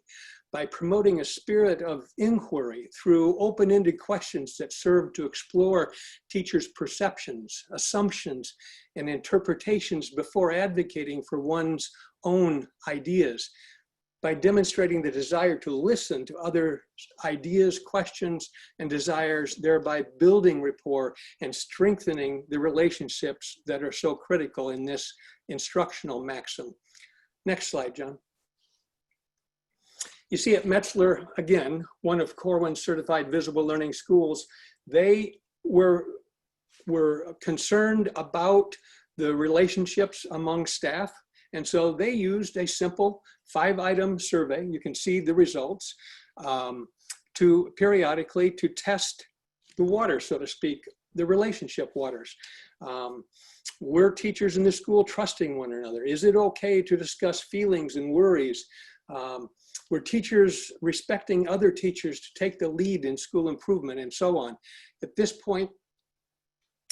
by promoting a spirit of inquiry through open-ended questions that serve to explore teachers' perceptions, assumptions, and interpretations before advocating for one's own ideas. by demonstrating the desire to listen to other ideas, questions, and desires, thereby building rapport and strengthening the relationships that are so critical in this instructional maxim. Next slide, John. You see at Metzler, again, one of Corwin's certified visible learning schools, they were concerned about the relationships among staff. And so they used a simple 5-item survey. You can see the results to periodically to test the water, so to speak, the relationship waters. Were teachers in the school trusting one another? Is it okay to discuss feelings and worries? Were teachers respecting other teachers to take the lead in school improvement, and so on? At this point,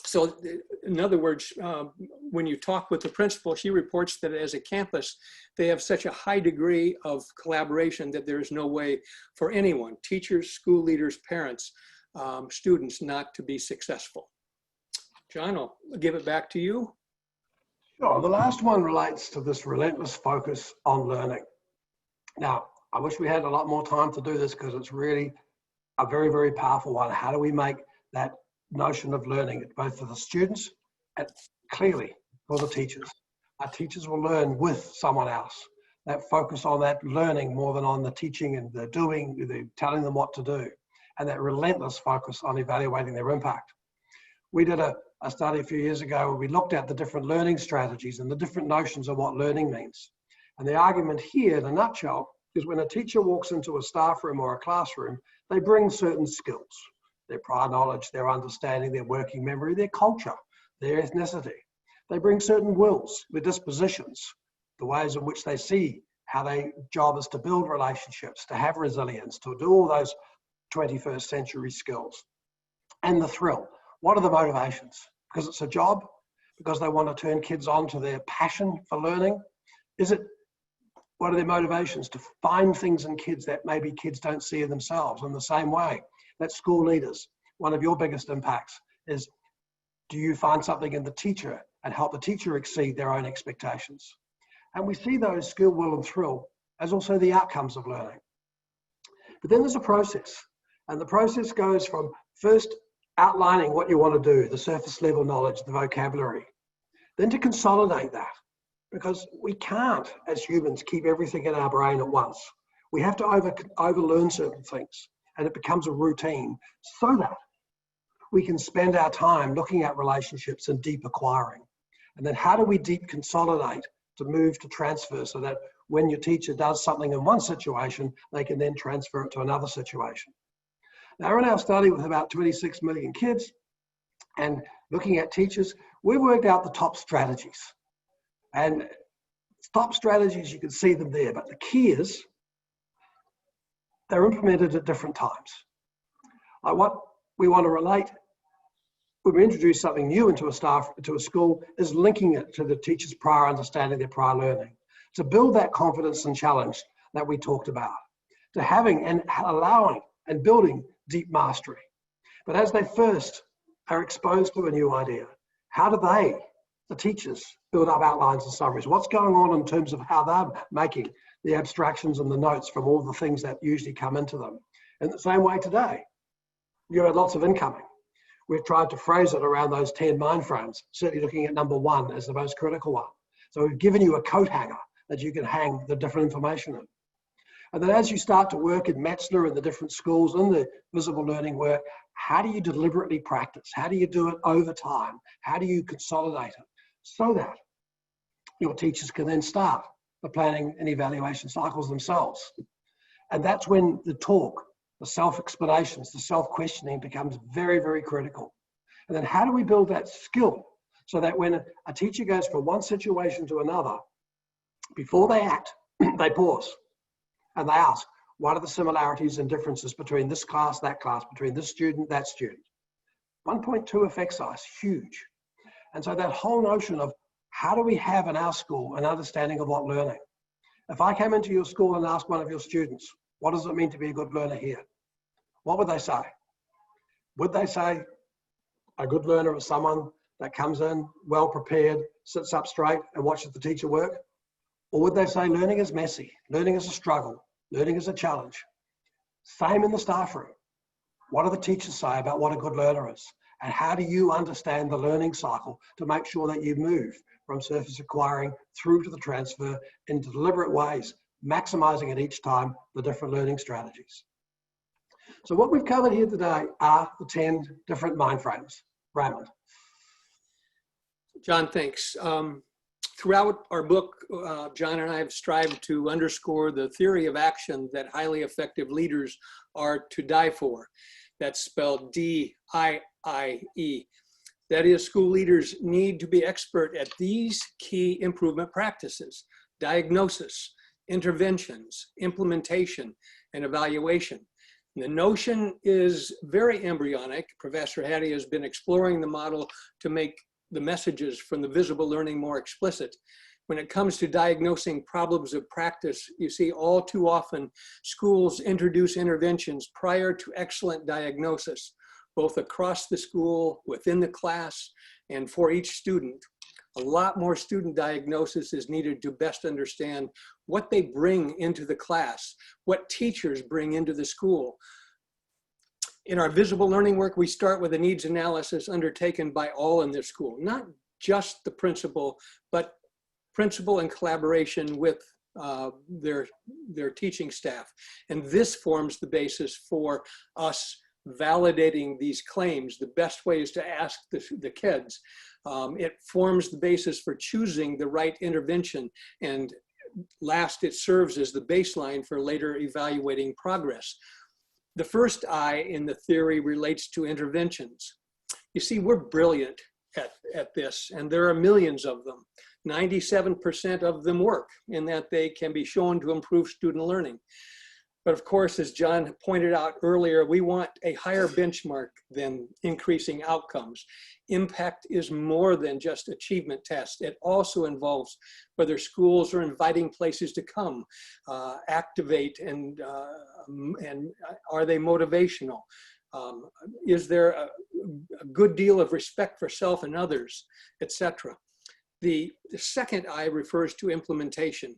so in other words, when you talk with the principal, she reports that as a campus, they have such a high degree of collaboration that there is no way for anyone, teachers, school leaders, parents, students, not to be successful. John, I'll give it back to you. Sure. The last one relates to this relentless focus on learning. Now, I wish we had a lot more time to do this because it's really a very, very powerful one. How do we make that notion of learning, both for the students and clearly for the teachers? Our teachers will learn with someone else. That focus on that learning more than on the teaching and the doing, the telling them what to do, and that relentless focus on evaluating their impact. We did a study a few years ago where we looked at the different learning strategies and the different notions of what learning means. And the argument here, in a nutshell, is when a teacher walks into a staff room or a classroom, they bring certain skills, their prior knowledge, their understanding, their working memory, their culture, their ethnicity. They bring certain wills, their dispositions, the ways in which they see how their job is to build relationships, to have resilience, to do all those 21st century skills. And the thrill. What are the motivations? Because it's a job? Because they want to turn kids on to their passion for learning? What are their motivations? To find things in kids that maybe kids don't see in themselves. In the same way, that school leaders, one of your biggest impacts is, do you find something in the teacher and help the teacher exceed their own expectations? And we see those skill, will, and thrill as also the outcomes of learning. But then there's a process. And the process goes from first outlining what you want to do, the surface level knowledge, the vocabulary, then to consolidate that. Because we can't, as humans, keep everything in our brain at once. We have to overlearn certain things, and it becomes a routine so that we can spend our time looking at relationships and deep acquiring. And then how do we deep consolidate to move to transfer so that when your teacher does something in one situation, they can then transfer it to another situation. Now, in our study with about 26 million kids and looking at teachers, we've worked out the top strategies. And top strategies, you can see them there, but the key is they're implemented at different times. What we want to relate, when we introduce something new into a school, is linking it to the teacher's prior understanding, their prior learning, to build that confidence and challenge that we talked about, to having and allowing and building deep mastery. But as they first are exposed to a new idea, how do they, the teachers, build up outlines and summaries? What's going on in terms of how they're making the abstractions and the notes from all the things that usually come into them? In the same way today, you had lots of incoming. We've tried to phrase it around those 10 mind frames, certainly looking at number 1 as the most critical one. So we've given you a coat hanger that you can hang the different information in. And then as you start to work in Metzler and the different schools and the visible learning work, how do you deliberately practice? How do you do it over time? How do you consolidate it so that your teachers can then start the planning and evaluation cycles themselves? And that's when the talk, the self-explanations, the self-questioning becomes very, very critical. And then how do we build that skill so that when a teacher goes from one situation to another, before they act, they pause and they ask, what are the similarities and differences between this class, that class, between this student, that student? 1.2 effect size, huge. And so that whole notion of how do we have in our school an understanding of what learning? If I came into your school and asked one of your students, what does it mean to be a good learner here? What would they say? Would they say a good learner is someone that comes in well prepared, sits up straight and watches the teacher work? Or would they say learning is messy, learning is a struggle, learning is a challenge? Same in the staff room. What do the teachers say about what a good learner is? And how do you understand the learning cycle to make sure that you move from surface acquiring through to the transfer in deliberate ways, maximizing at each time the different learning strategies? So what we've covered here today are the 10 different mind frames. Raymond. John, thanks. Throughout our book, John and I have strived to underscore the theory of action that highly effective leaders are to die for. That's spelled D-I-I-E. That is, school leaders need to be expert at these key improvement practices: diagnosis, interventions, implementation, and evaluation. The notion is very embryonic. Professor Hattie has been exploring the model to make the messages from the visible learning more explicit. When it comes to diagnosing problems of practice, you see all too often schools introduce interventions prior to excellent diagnosis, both across the school, within the class, and for each student. A lot more student diagnosis is needed to best understand what they bring into the class, what teachers bring into the school. In our visible learning work, we start with a needs analysis undertaken by all in the school, not just the principal, but principal in collaboration with their teaching staff. And this forms the basis for us validating these claims. The best way is to ask the kids. It forms the basis for choosing the right intervention. And last, it serves as the baseline for later evaluating progress. The first I in the theory relates to interventions. You see, we're brilliant at this, and there are millions of them. 97% of them work in that they can be shown to improve student learning. But of course, as John pointed out earlier, we want a higher benchmark than increasing outcomes. Impact is more than just achievement tests. It also involves whether schools are inviting places to come, activate, and are they motivational? Is there a good deal of respect for self and others, etc. The second I refers to implementation.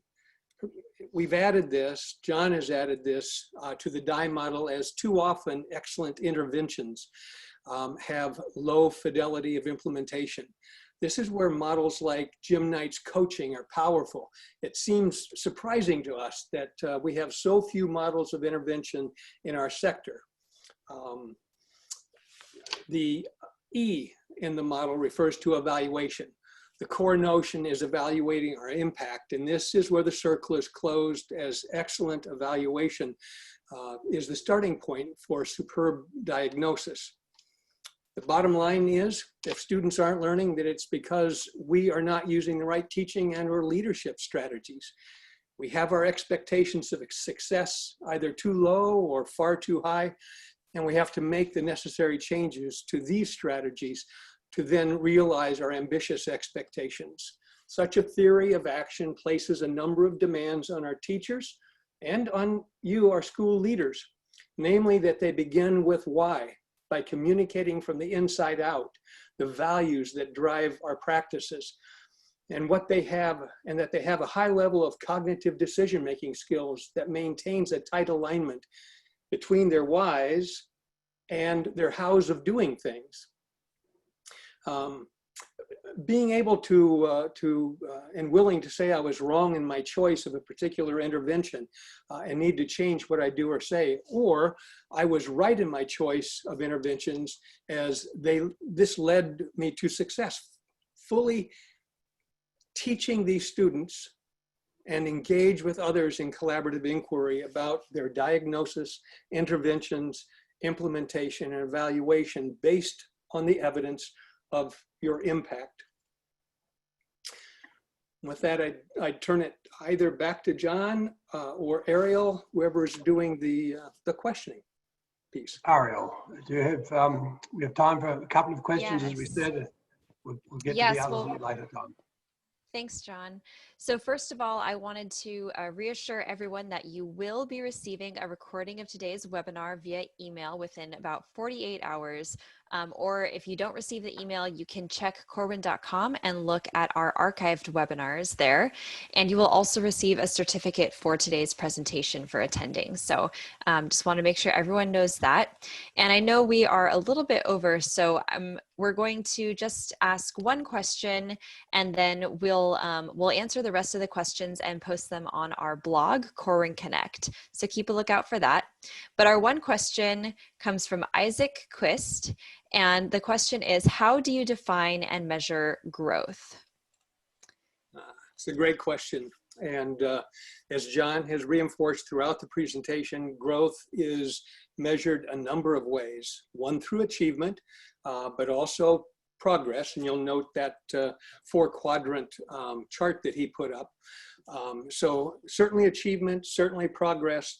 We've added this, John has added this to the DIE model, as too often excellent interventions have low fidelity of implementation. This is where models like Jim Knight's coaching are powerful. It seems surprising to us that we have so few models of intervention in our sector. The E in the model refers to evaluation. The core notion is evaluating our impact, and this is where the circle is closed, as excellent evaluation is the starting point for superb diagnosis. The bottom line is, if students aren't learning, that it's because we are not using the right teaching and or leadership strategies. We have our expectations of success either too low or far too high, and we have to make the necessary changes to these strategies to then realize our ambitious expectations. Such a theory of action places a number of demands on our teachers and on you, our school leaders, namely that they begin with why, by communicating from the inside out, the values that drive our practices, and what they have, and that they have a high level of cognitive decision-making skills that maintains a tight alignment between their whys and their hows of doing things. Being able to and willing to say I was wrong in my choice of a particular intervention and need to change what I do or say, or I was right in my choice of interventions as this led me to success. Fully teaching these students and engage with others in collaborative inquiry about their diagnosis, interventions, implementation, and evaluation based on the evidence of your impact. With that, I'd turn it either back to John or Ariel, whoever's doing the questioning piece. Ariel, do you have, we have time for a couple of questions, Yes. as we said. We'll get to Yes, the others well, at a later time. Thanks, John. So first of all, I wanted to reassure everyone that you will be receiving a recording of today's webinar via email within about 48 hours. Or if you don't receive the email, you can check corwin.com and look at our archived webinars there. And you will also receive a certificate for today's presentation for attending. So just want to make sure everyone knows that. And I know we are a little bit over, so we're going to just ask one question, and then we'll answer the rest of the questions and post them on our blog, Corwin Connect. So keep a lookout for that. But our one question comes from Isaac Quist, and the question is, how do you define and measure growth? It's a great question. And as John has reinforced throughout the presentation, growth is measured a number of ways. One through achievement, but also progress. And you'll note that 4-quadrant chart that he put up. So certainly achievement, certainly progress.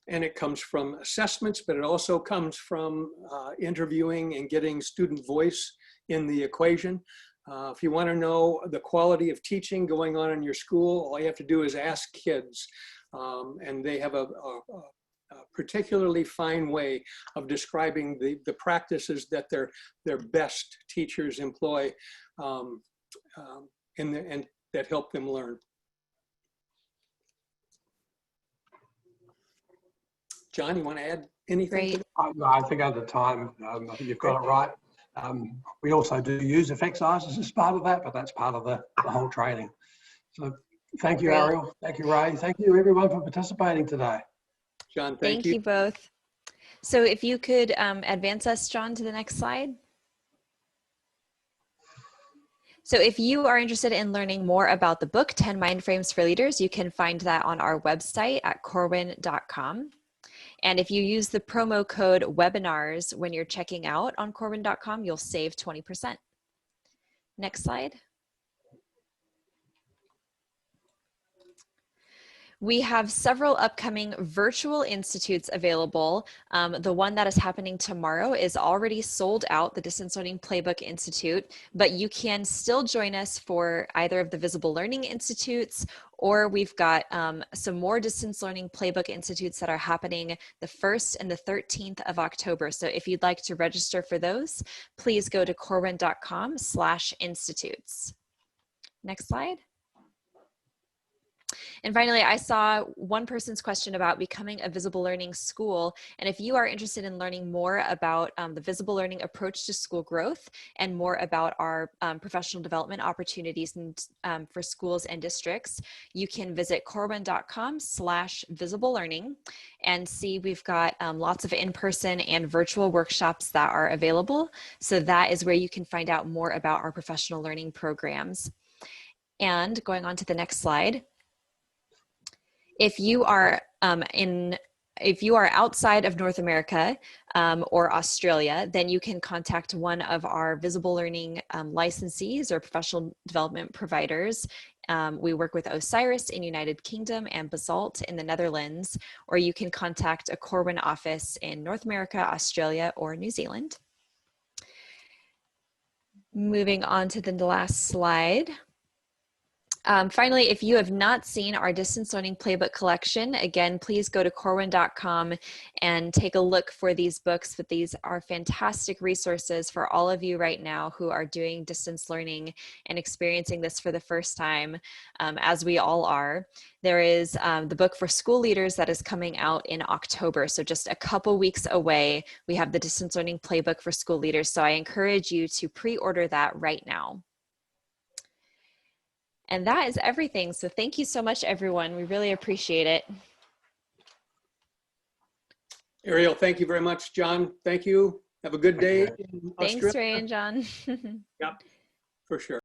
And it comes from assessments, but it also comes from interviewing and getting student voice in the equation. If you want to know the quality of teaching going on in your school, all you have to do is ask kids. And they have a particularly fine way of describing the practices that their best teachers employ and that help them learn. John, you want to add anything? Great. I think at the time, I think you've got it right. We also do use effect sizes as part of that, but that's part of the whole training. So thank you, Great. Ariel. Thank you, Ray. Thank you, everyone, for participating today. John, Thank you both. So if you could advance us, John, to the next slide. So if you are interested in learning more about the book, 10 Mind Frames for Leaders, you can find that on our website at corwin.com. And if you use the promo code webinars when you're checking out on corwin.com, you'll save 20%. Next slide. We have several upcoming virtual institutes available. The one that is happening tomorrow is already sold out, the Distance Learning Playbook Institute, but you can still join us for either of the Visible Learning Institutes, or we've got some more Distance Learning Playbook Institutes that are happening the 1st and the 13th of October. So if you'd like to register for those, please go to corwin.com/institutes. Next slide. And finally, I saw one person's question about becoming a visible learning school. And if you are interested in learning more about the visible learning approach to school growth and more about our professional development opportunities for schools and districts, you can visit corwin.com/visible learning and see we've got lots of in-person and virtual workshops that are available. So that is where you can find out more about our professional learning programs. And going on to the next slide. If you are outside of North America or Australia, then you can contact one of our visible learning licensees or professional development providers. We work with Osiris in United Kingdom and Basalt in the Netherlands, or you can contact a Corwin office in North America, Australia, or New Zealand. Moving on to the last slide. Finally, if you have not seen our Distance Learning Playbook collection, again, please go to corwin.com and take a look for these books. But these are fantastic resources for all of you right now who are doing distance learning and experiencing this for the first time, as we all are. There is the book for school leaders that is coming out in October. So just a couple weeks away, we have the Distance Learning Playbook for school leaders. So I encourage you to pre-order that right now. And that is everything. So thank you so much, everyone. We really appreciate it. Ariel, thank you very much. John, thank you. Have a good day in Australia. Thanks, Ray and John. Yep, for sure.